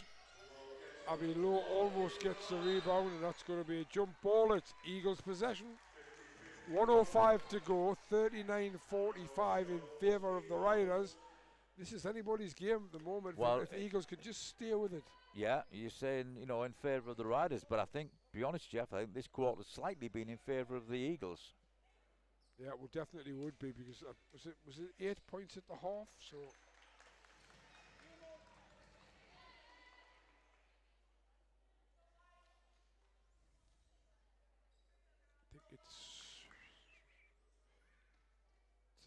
Abby Lowe almost gets the rebound, and that's going to be a jump ball. It's Eagles possession. 1:05 to go, 39-45 in favour of the Riders. This is anybody's game at the moment. Well, if the Eagles could just stay with it. Yeah, you're saying, in favour of the Riders, but I think, to be honest, Jeff, I think this quarter's slightly been in favour of the Eagles. Yeah, well, definitely would be, because was it 8 points at the half? So I think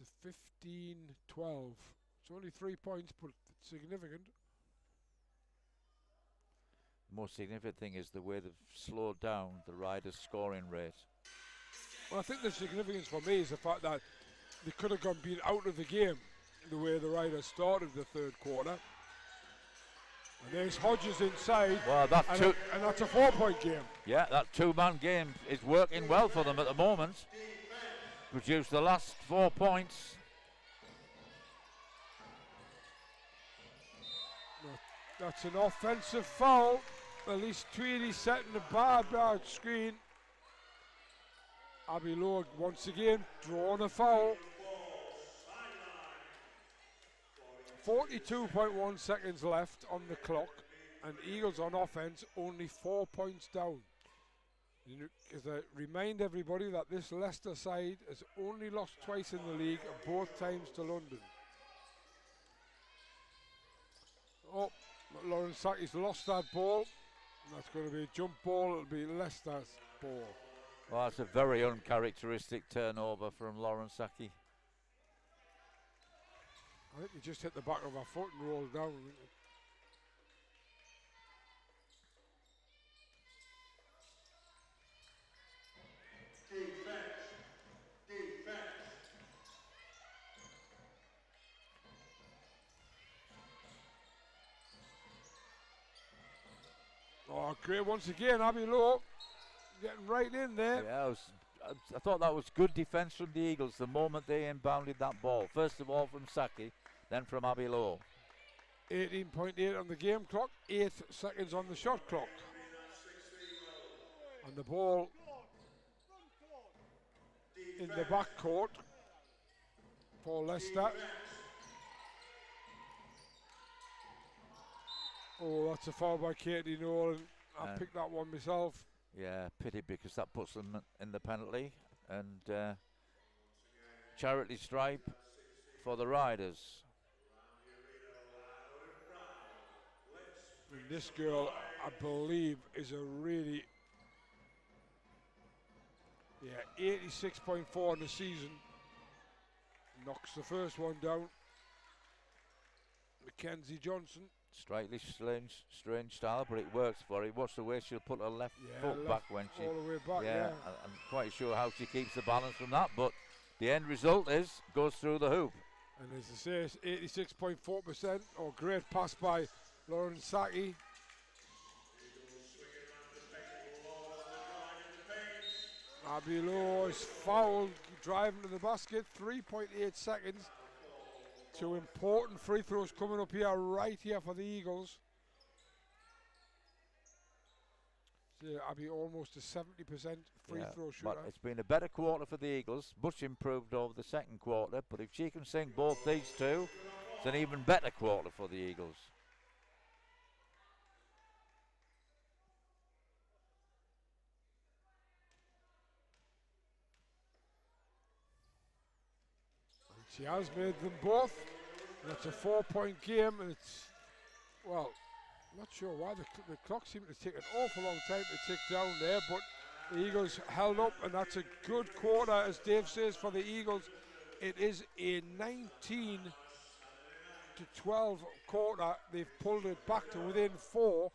it's a 15-12. It's only 3 points, but it's significant. The most significant thing is the way they've slowed down the Riders' scoring rate. Well, I think the significance for me is the fact that they could have been out of the game the way the Riders started the 3rd quarter. And there's Hodges inside, well, and that's a 4-point game. Yeah, that 2-man game is working well for them at the moment. Produced the last 4 points. That's an offensive foul. At least Tweedy setting the bad screen. Abby Lowe once again drawing a foul. 42.1 seconds left on the clock, and Eagles on offense only 4 points down. As I remind everybody that this Leicester side has only lost twice in the league, and both times to London. Oh, Lauren Saki's lost that ball. That's going to be a jump ball. It'll be Leicester's ball. Well, that's a very uncharacteristic turnover from Lauren Saki. I think he just hit the back of her foot and rolled down. Oh, great once again, Abby Lowe getting right in there. Yeah, I thought that was good defence from the Eagles the moment they inbounded that ball. First of all from Saki, then from Abby Lowe. 18.8 on the game clock, 8 seconds on the shot clock. And the ball in the backcourt for Leicester. Oh, that's a foul by Katie Nolan. I picked that one myself. Yeah, pity, because that puts them in the penalty. And charity stripe for the Riders. And this girl, I believe, is a really... Yeah, 86.4 in the season. Knocks the first one down. Mackenzie Johnson. Slightly strange style, but it works for her. Watch the way she'll put her left foot back when she... all the way back, yeah. I'm quite sure how she keeps the balance from that, but the end result is goes through the hoop. And as I say, it's 86.4%. Great pass by Lauren Saki. Abby Lowe is fouled, driving to the basket. 3.8 seconds. Two important free throws coming up here, right here for the Eagles. So Abby almost a 70% free throw shooter. But it's been a better quarter for the Eagles, much improved over the second quarter. But if she can sing both these two, it's an even better quarter for the Eagles. She has made them both. That's a 4-point game, and it's, well, not sure why the clock seemed to take an awful long time to tick down there, but the Eagles held up, and that's a good quarter, as Dave says, for the Eagles. It is a 19-12 quarter. They've pulled it back to within 4,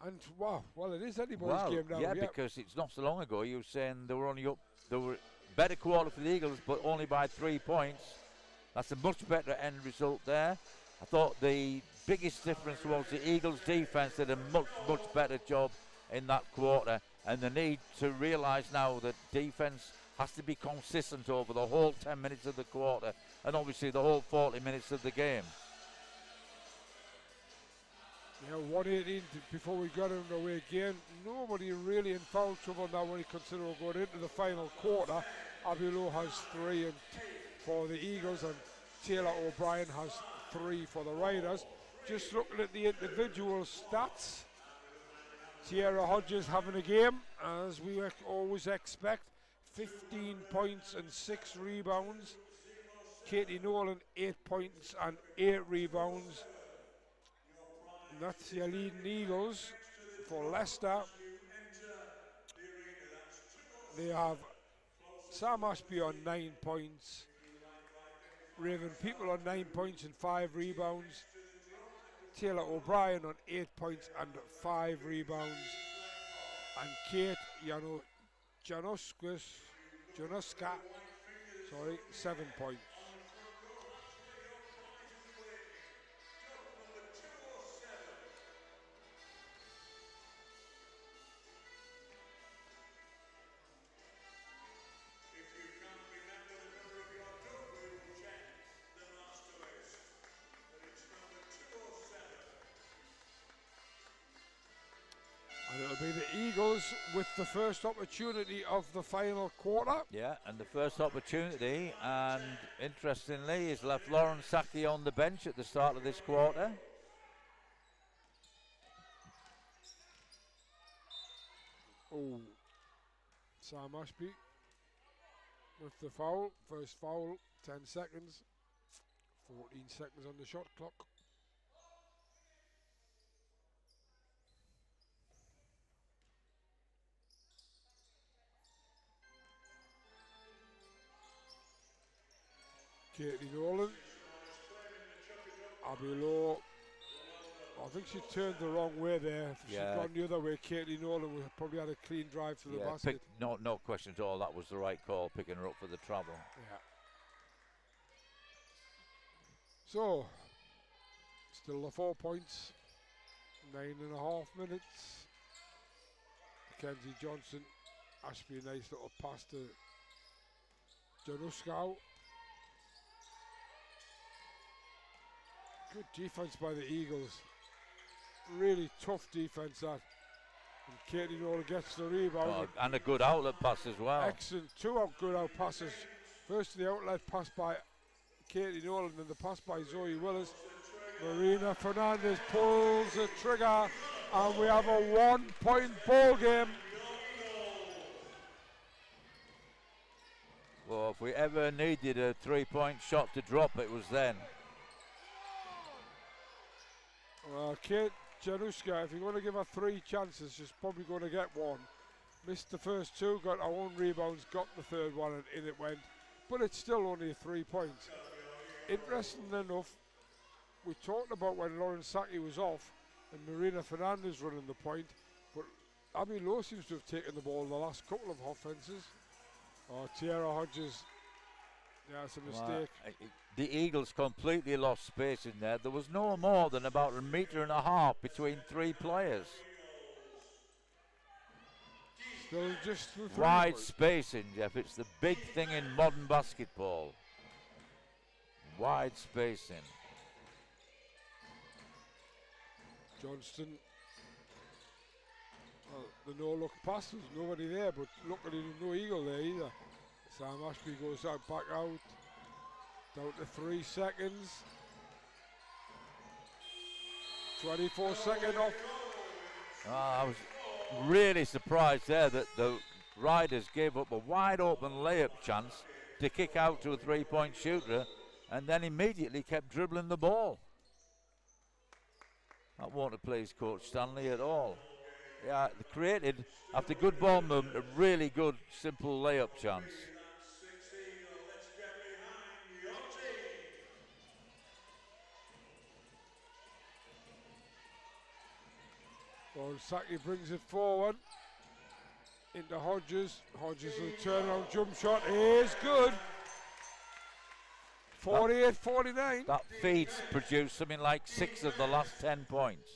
and wow, well, it is anybody's game now. Yeah, because it's not so long ago you were saying they were only up, they were better quarter for the Eagles, but only by 3 points. That's a much better end result there. I thought the biggest difference was the Eagles' defense did a much better job in that quarter, and the need to realise now that defense has to be consistent over the whole 10 minutes of the quarter, and obviously the whole 40 minutes of the game. Yeah, 118 before we got underway again. Nobody really in foul trouble now when you consider we're going into the final quarter. Abilu has 3 and for the Eagles, and Taylor O'Brien has 3 for the Riders. Just looking at the individual stats, Tierra Hodges having a game, as we always expect. 15 points and 6 rebounds. Katie Nolan 8 points and 8 rebounds. And that's your leading Eagles. For Leicester, they have Sam Ashby on 9 points, Raven People on 9 points and 5 rebounds, Taylor O'Brien on 8 points and 5 rebounds, and Kate Janoska, 7 points. And it'll be the Eagles with the first opportunity of the final quarter. Yeah, and the first opportunity, and interestingly, is left Lauren Saki on the bench at the start of this quarter. Oh, Sam Ashby with the foul. First foul, 10 seconds. 14 seconds on the shot clock. Katie Nolan, Abby Lowe. I think she turned the wrong way there. If she'd gone the other way, Katie Nolan would have probably had a clean drive to the basket. No question at all, that was the right call, picking her up for the travel. Yeah. So, still the 4 points, 9.5 minutes. Mackenzie Johnson, Ashby, a nice little pass to Januskau. Good defense by the Eagles. Really tough defense that. And Katie Nolan gets the rebound. Oh, and a good outlet pass as well. Excellent, 2 good out passes. First the outlet pass by Katie Nolan, and the pass by Zoe Willis. Marina Fernandez pulls the trigger, and we have a 1-point ball game. Well, if we ever needed a 3-point shot to drop, it was then. Well, Kate Januska, if you're going to give her 3 chances, she's probably going to get 1. Missed the first 2, got her own rebounds, got the third one, and in it went. but it's still only 3 points. Interesting enough, we talked about when Lauren Saki was off and Marina Fernandez running the point, but Abby Lowe seems to have taken the ball in the last couple of offences. Oh, Tiara Hodges, yeah, it's a mistake. The Eagles completely lost space in there. There was no more than about 1.5 meters between 3 players. Still just wide spacing, Jeff. It's the big thing in modern basketball. Wide spacing. Johnston. Well, the no-look pass, there's nobody there, but luckily there's no Eagle there either. Sam Ashby goes out, back out. Down to 3 seconds. 24-second off. I was really surprised there that the Riders gave up a wide open layup chance to kick out to a 3-point shooter and then immediately kept dribbling the ball. That won't have pleased Coach Stanley at all. Yeah, they created, after good ball movement, a really good simple layup chance. Well, Saki brings it forward into Hodges. Hodges with a turnaround jump shot is good. 48-49. That feed's produced something like 6 of the last 10 points.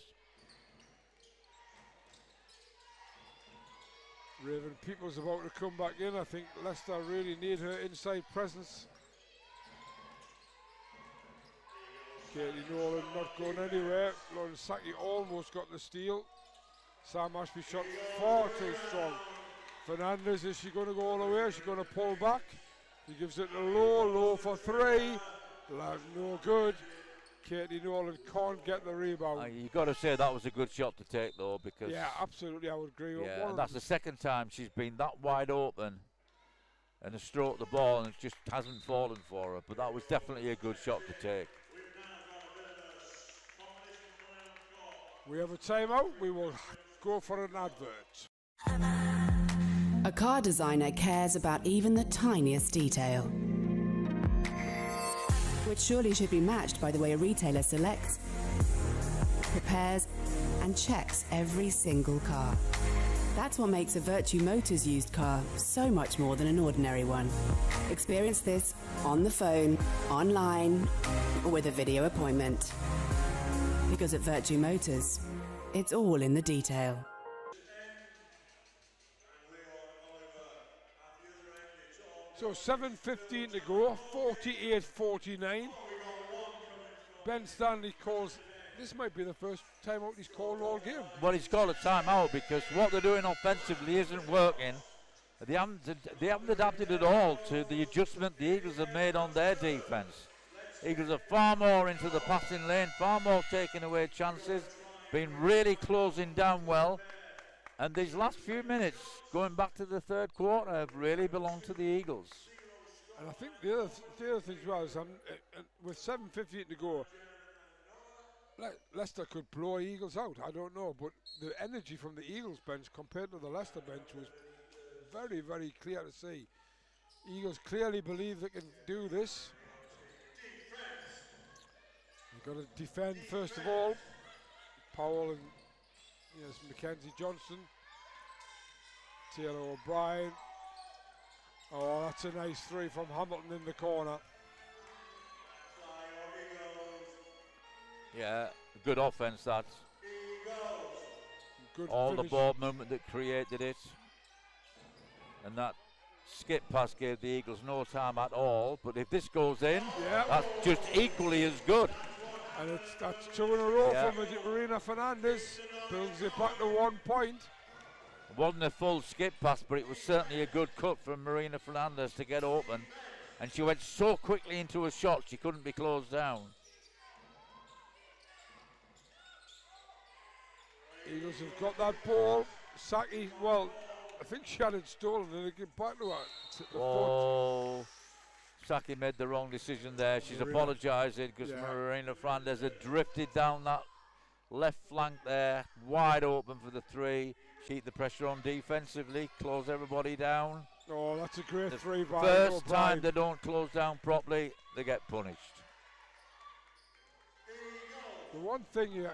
Raven Peoples about to come back in. I think Leicester really need her inside presence. Katie Nolan not going anywhere. Lauren Saki almost got the steal. Sam Ashby shot far too strong. Fernandez, is she going to go all the way? Is she going to pull back? He gives it a low for 3. That's no good. Katie Nolan can't get the rebound. You've got to say that was a good shot to take, though, because... Yeah, absolutely, I would agree with yeah, one. and that's the second time she's been that wide open and has stroked the ball and it just hasn't fallen for her. But that was definitely a good shot to take. We have a timeout. We will go for an advert. A car designer cares about even the tiniest detail, which surely should be matched by the way a retailer selects, prepares, and checks every single car. That's what makes a Virtue Motors used car so much more than an ordinary one. Experience this on the phone, online, or with a video appointment. Because at Virtue Motors, it's all in the detail. So 7:15 to go, 48-49. Ben Stanley calls, this might be the first timeout he's called all game. Well, he's called a timeout because what they're doing offensively isn't working. They haven't adapted at all to the adjustment the Eagles have made on their defence. Eagles are far more into the passing lane, far more taking away chances, been really closing down well. And these last few minutes, going back to the third quarter, have really belonged to the Eagles. And I think the other thing as well is with 7:15 to go, Leicester could blow Eagles out. I don't know, but the energy from the Eagles bench compared to the Leicester bench was very, very clear to see. Eagles clearly believe they can do this. They've got to defend first of all. Powell and Mackenzie Johnson, Taylor O'Brien. Oh, that's a nice 3 from Hamilton in the corner. Yeah, good offense that. Good all finish. The ball movement that created it. And that skip pass gave the Eagles no time at all. But if this goes in, that's just equally as good. And that's 2 in a row from Marina Fernandez. Builds it back to 1 point. It wasn't a full skip pass, but it was certainly a good cut from Marina Fernandez to get open. And she went so quickly into a shot, she couldn't be closed down. Eagles have got that ball. Saki, well, I think she had it stolen and they get back to her. Saki made the wrong decision there. She's apologising because Marina Fernandez had drifted down that left flank there, wide open for the 3. Keep the pressure on defensively, close everybody down. Oh, that's a great The three by first O'Brien. time they don't close down properly, they get punished. The one thing,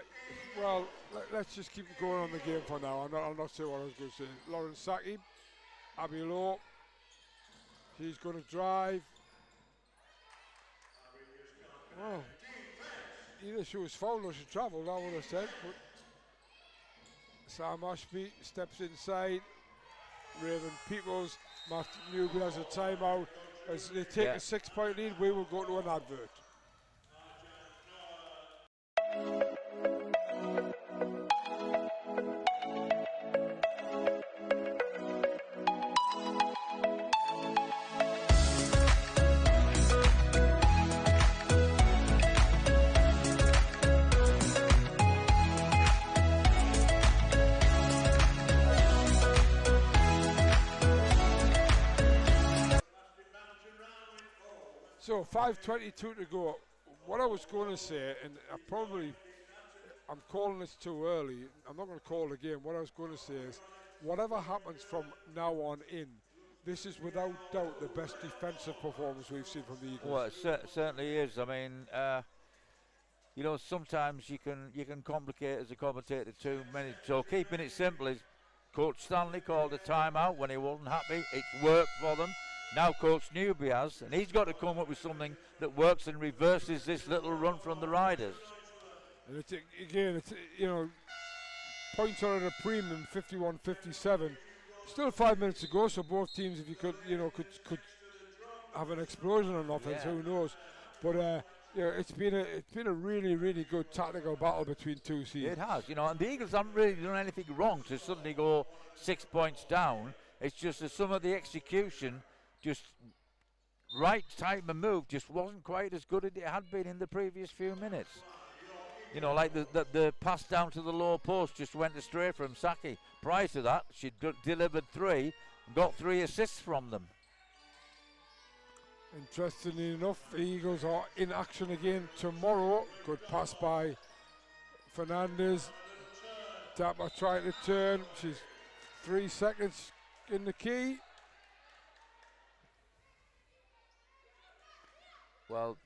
well, let's just keep going on the game for now. I'll not say what I was going to say. Lauren Saki, Abby Lowe, she's going to drive. Well, either she was fouled or she travelled, I would have said. But Sam Ashby steps inside. Raven Peoples, Matt Newby has a timeout. As they take a 6-point lead, we will go to an advert. So 5:22 to go. What I was going to say, and I'm calling this too early. I'm not going to call it again. What I was going to say is, whatever happens from now on in, this is without doubt the best defensive performance we've seen from the Eagles. Well, it certainly is. I mean, sometimes you can complicate as a commentator too many. So keeping it simple is, Coach Stanley called a timeout when he wasn't happy. It's worked for them. Now Coach Newby has, and he's got to come up with something that works and reverses this little run from the Riders. And it's points are at a premium, 51-57. Still 5 minutes to go, so both teams, if you could have an explosion on offense, who knows? But it's been a really, really good tactical battle between two teams. It has, and the Eagles haven't really done anything wrong to suddenly go 6 points down. It's just that some of the execution, just right type of move, just wasn't quite as good as it had been in the previous few minutes. Like the pass down to the low post just went astray from Saki. Prior to that, she delivered 3 and got 3 assists from them. Interestingly enough, the Eagles are in action again tomorrow. Good pass by Fernandez. Dapper trying to turn. She's 3 seconds in the key. Well,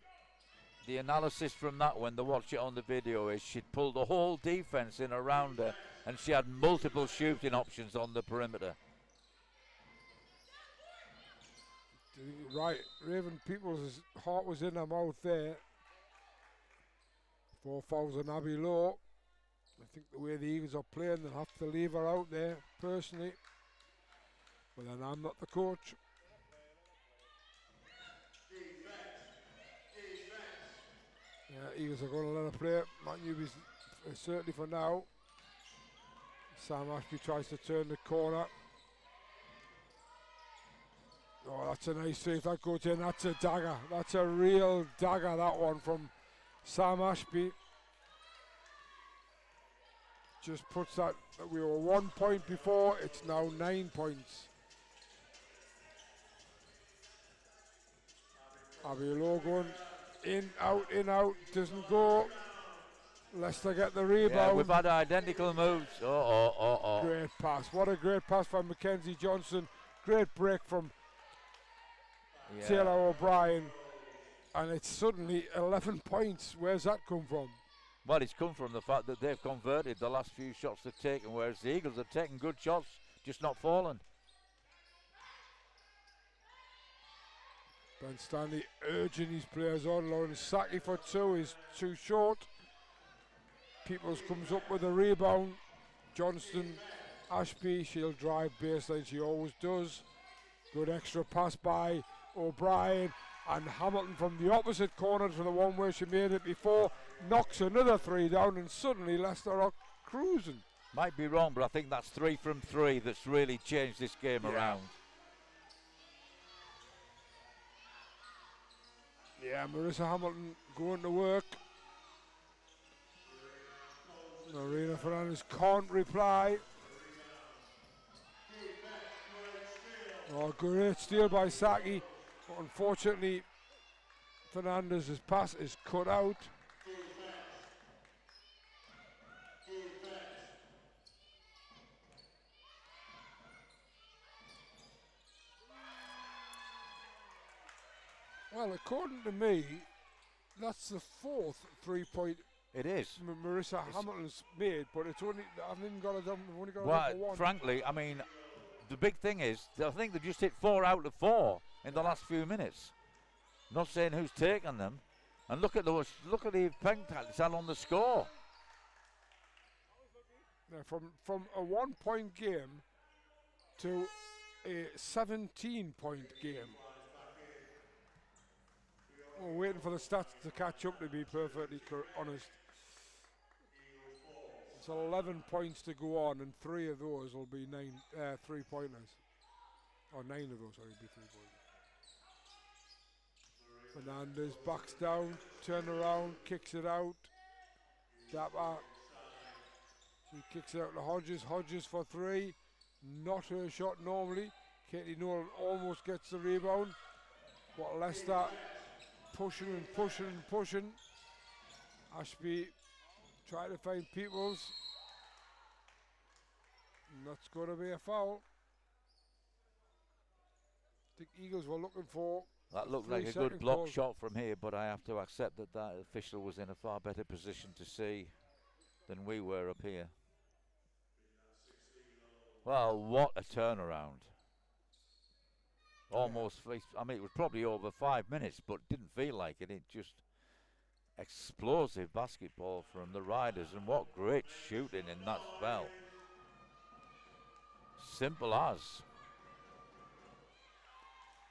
the analysis from that when they watch it on the video is she'd pulled the whole defense in around her and she had multiple shooting options on the perimeter. Right, Raven Peoples' heart was in her mouth there. 4 fouls on Abby Lowe. I think the way the Eagles are playing, they'll have to leave her out there, personally. But then I'm not the coach. Yeah, Eagles are going to let her play. Matt Newby's certainly for now. Sam Ashby tries to turn the corner. Oh, that's a nice save. That goes in. That's a dagger. That's a real dagger, that one from Sam Ashby. Just puts that, we were 1 point before, it's now 9 points. Abby Lowe going in, out, doesn't go. Leicester get the rebound. Yeah, we've had identical moves. Great pass. What a great pass from Mackenzie Johnson. Great break from Taylor O'Brien. And it's suddenly 11 points. Where's that come from? Well, it's come from the fact that they've converted the last few shots they've taken, whereas the Eagles have taken good shots, just not fallen. Ben Stanley urging his players on. Lauren Saki for 2 is too short. Peoples comes up with a rebound. Johnston, Ashby, she'll drive baseline, she always does. Good extra pass by O'Brien, and Hamilton from the opposite corner to the one where she made it before, knocks another 3 down, and suddenly Leicester are cruising. Might be wrong, but I think that's 3 from 3 that's really changed this game around. Yeah, Marissa Hamilton going to work. Marina Fernandez can't reply. Oh, great steal by Saki. But unfortunately, Fernandez's pass is cut out. Well, according to me, that's the fourth 3-point It is. Marissa Hamilton's made, but it's only, I haven't even got it done. We've only got it Well, done for one. frankly, I mean, the big thing is, I think they've just hit 4 out of 4 in the last few minutes. Not saying who's taken them. And look at the impact it's had on the score. Yeah, from a 1-point game to a 17-point game. We're waiting for the stats to catch up, to be perfectly honest. It's 11 points to go on, and 3 of those will be 3-pointers. Or 9 of those will be 3-pointers. Fernandez backs down, turn around, kicks it out. Dapper. She kicks it out to Hodges. Hodges for 3. Not her shot normally. Katie Nolan almost gets the rebound. But Leicester pushing and pushing and pushing. Ashby trying to find Peoples. And that's going to be a foul. I think Eagles were looking for. That looked like a good block shot from here, but I have to accept that that official was in a far better position to see than we were up here. Well, what a turnaround. Almost, I mean, it was probably over 5 minutes, but didn't feel like it. It just explosive basketball from the Riders, and what great shooting in that spell. Simple as.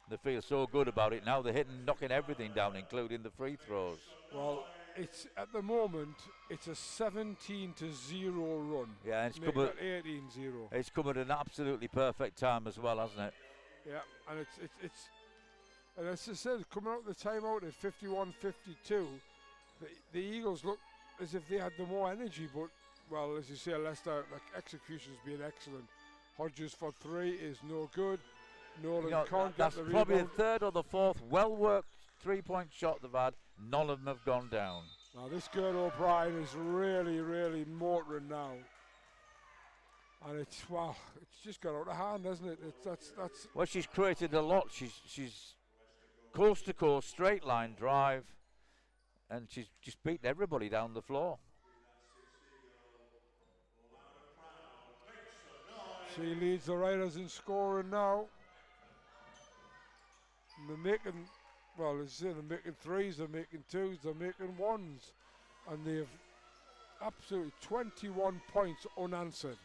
They feel so good about it now. They're knocking everything down, including the free throws. Well, it's at the moment it's a 17-0 run. Yeah, it's come at 18-0. It's come at an absolutely perfect time as well, hasn't it? Yeah, and it's and as I said, coming out of the timeout at 51-52, the Eagles look as if they had the more energy, but well, as you say, Leicester, like, execution's been excellent. Hodges for 3 is no good. Nolan can't get the rebound. That's probably the third or the fourth well-worked 3-point shot they've had. None of them have gone down. Now this girl O'Brien is really, really motoring now. And it's just got out of hand, hasn't it? That's. Well, she's created a lot. She's coast to coast, straight line drive, and she's just beaten everybody down the floor. She leads the Riders in scoring now. And they're making, well, as I say, they're making 3s, they're making 2s, they're making 1s, and they've absolutely 21 points unanswered.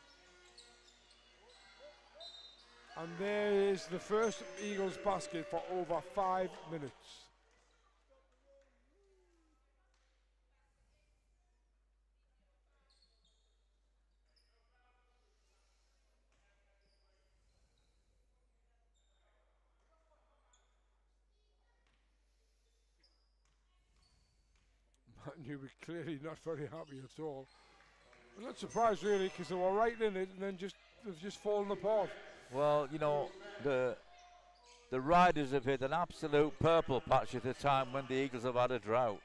And there is the first Eagles basket for over 5 minutes. You were clearly not very happy at all. I'm not surprised really, because they were right in it and then they've just fallen apart. Well, you know, the Riders have hit an absolute purple patch at a time when the Eagles have had a drought.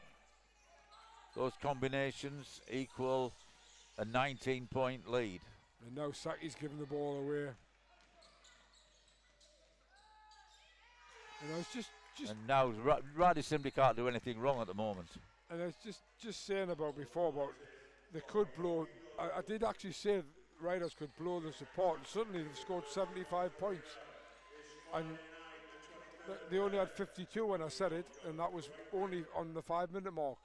Those combinations equal a 19-point lead. And now Saki's giving the ball away. And I was just and now Riders simply can't do anything wrong at the moment. And I was just saying about before about they could blow. I did actually say Riders could blow the support, and suddenly they've scored 75 points. And they only had 52 when I said it, and that was only on the 5-minute mark.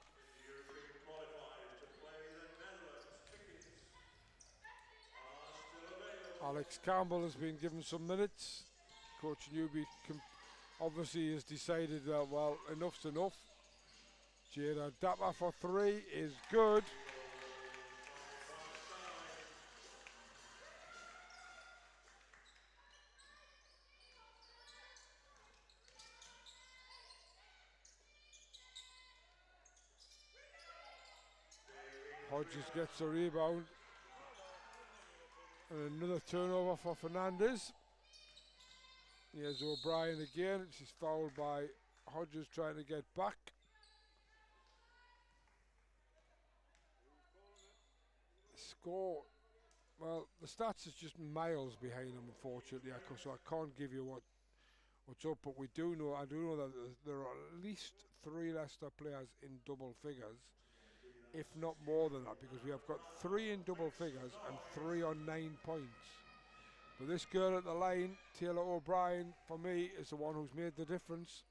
Alex Campbell has been given some minutes. Coach Newby obviously has decided that, well, enough's enough. Jada Dapper for 3 is good. Hodges gets a rebound. And another turnover for Fernandez. Here's O'Brien again. She's fouled by Hodges trying to get back. Score, well, the stats is just miles behind them, unfortunately, so I can't give you what's up, but I do know that there are at least 3 Leicester players in double figures, if not more than that, because we have got 3 in double figures and 3 on 9 points. But this girl at the line, Taylor O'Brien, for me, is the one who's made the difference.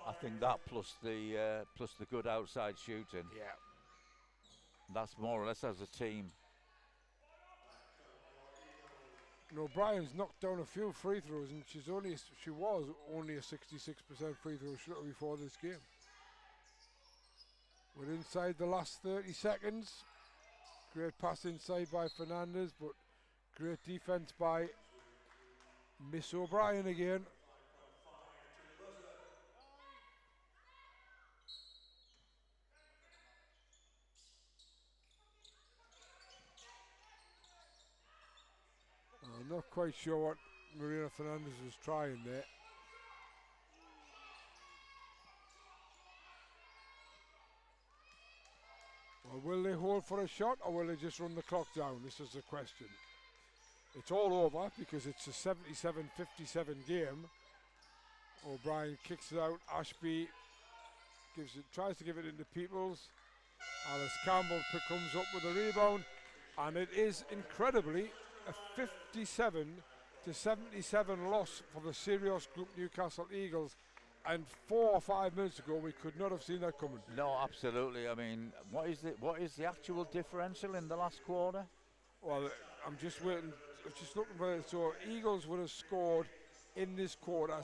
I think that plus the good outside shooting. Yeah. That's more or less as a team. And O'Brien's knocked down a few free throws, and she was only a 66% free throw shooter before this game. We're inside the last 30 seconds. Great pass inside by Fernandez, but great defense by Miss O'Brien again. I'm not quite sure what Marina Fernandez was trying there. Well, will they hold for a shot, or will they just run the clock down? This is the question. It's all over because it's a 77-57 game. O'Brien kicks it out. Ashby tries to give it into Peoples. Alice Campbell comes up with a rebound, and it is incredibly a 57-77 loss for the Sirius Group Newcastle Eagles. And 4 or 5 minutes ago, we could not have seen that coming. No, absolutely. I mean, what is the actual differential in the last quarter? Well, I'm just waiting. I'm just looking for it. So Eagles would have scored in this quarter,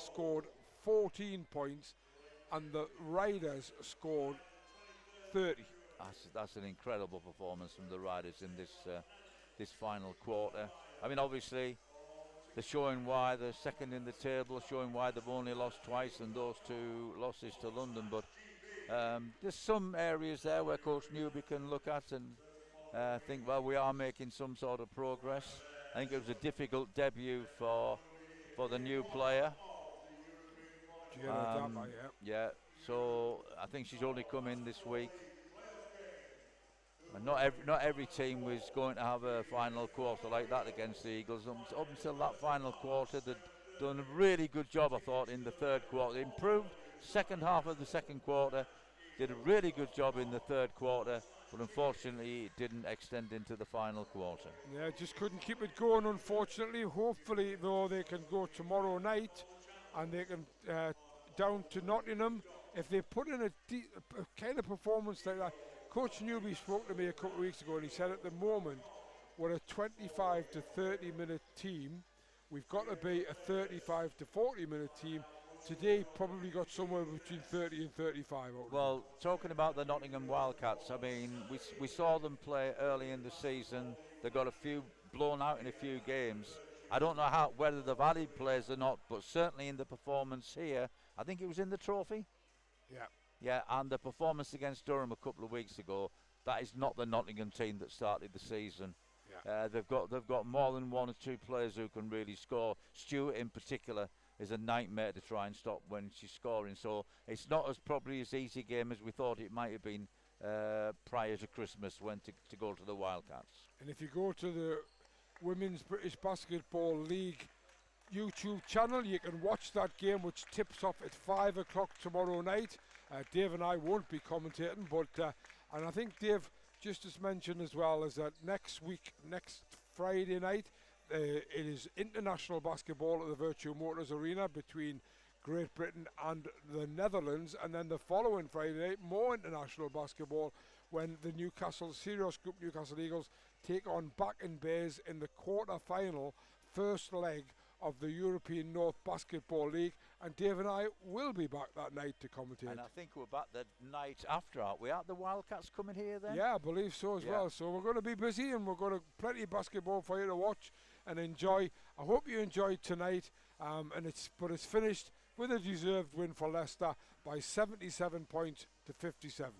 14 points, and the Riders scored 30. That's an incredible performance from the Riders in this final quarter. I mean, obviously, they're showing why they're second in the table, showing why they've only lost twice and those 2 losses to London. But there's some areas there where Coach Newby can look at and think, well, we are making some sort of progress. I think it was a difficult debut for the new player. Yeah, so I think she's only come in this week. And not every team was going to have a final quarter like that against the Eagles. Up until that final quarter, they'd done a really good job, I thought, in the third quarter. They improved second half of the second quarter, did a really good job in the third quarter, but unfortunately it didn't extend into the final quarter. Yeah, just couldn't keep it going, unfortunately. Hopefully, though, they can go tomorrow night and they can down to Nottingham. If they put in a kind of performance like that. Coach Newby spoke to me a couple of weeks ago, and he said at the moment we're a 25 to 30 minute team. We've got to be a 35 to 40 minute team. Today probably got somewhere between 30 and 35. Well, talking about the Nottingham Wildcats, I mean, we saw them play early in the season. They got a few blown out in a few games. I don't know whether they've added players or not, but certainly in the performance here, I think it was in the trophy. Yeah. Yeah, and the performance against Durham a couple of weeks ago, that is not the Nottingham team that started the season. Yeah. They've got more than 1 or 2 players who can really score. Stewart in particular is a nightmare to try and stop when she's scoring. So it's not probably as easy a game as we thought it might have been prior to Christmas when to go to the Wildcats. And if you go to the Women's British Basketball League YouTube channel, you can watch that game, which tips off at 5 o'clock tomorrow night. Dave and I won't be commentating, but and I think Dave just as mentioned as well is that next Friday night, it is international basketball at the Virtue Motors Arena between Great Britain and the Netherlands, and then the following Friday night, more international basketball when the Sirius Group Newcastle Eagles take on Backen Bears in the quarter-final first leg of the European North Basketball League, and Dave and I will be back that night to commentate. And I think we're back the night after, aren't we? Aren't the Wildcats coming here then? Yeah, I believe so as well. So we're going to be busy, and we're going to plenty of basketball for you to watch and enjoy. I hope you enjoyed tonight, but it's finished with a deserved win for Leicester by 77 points to 57.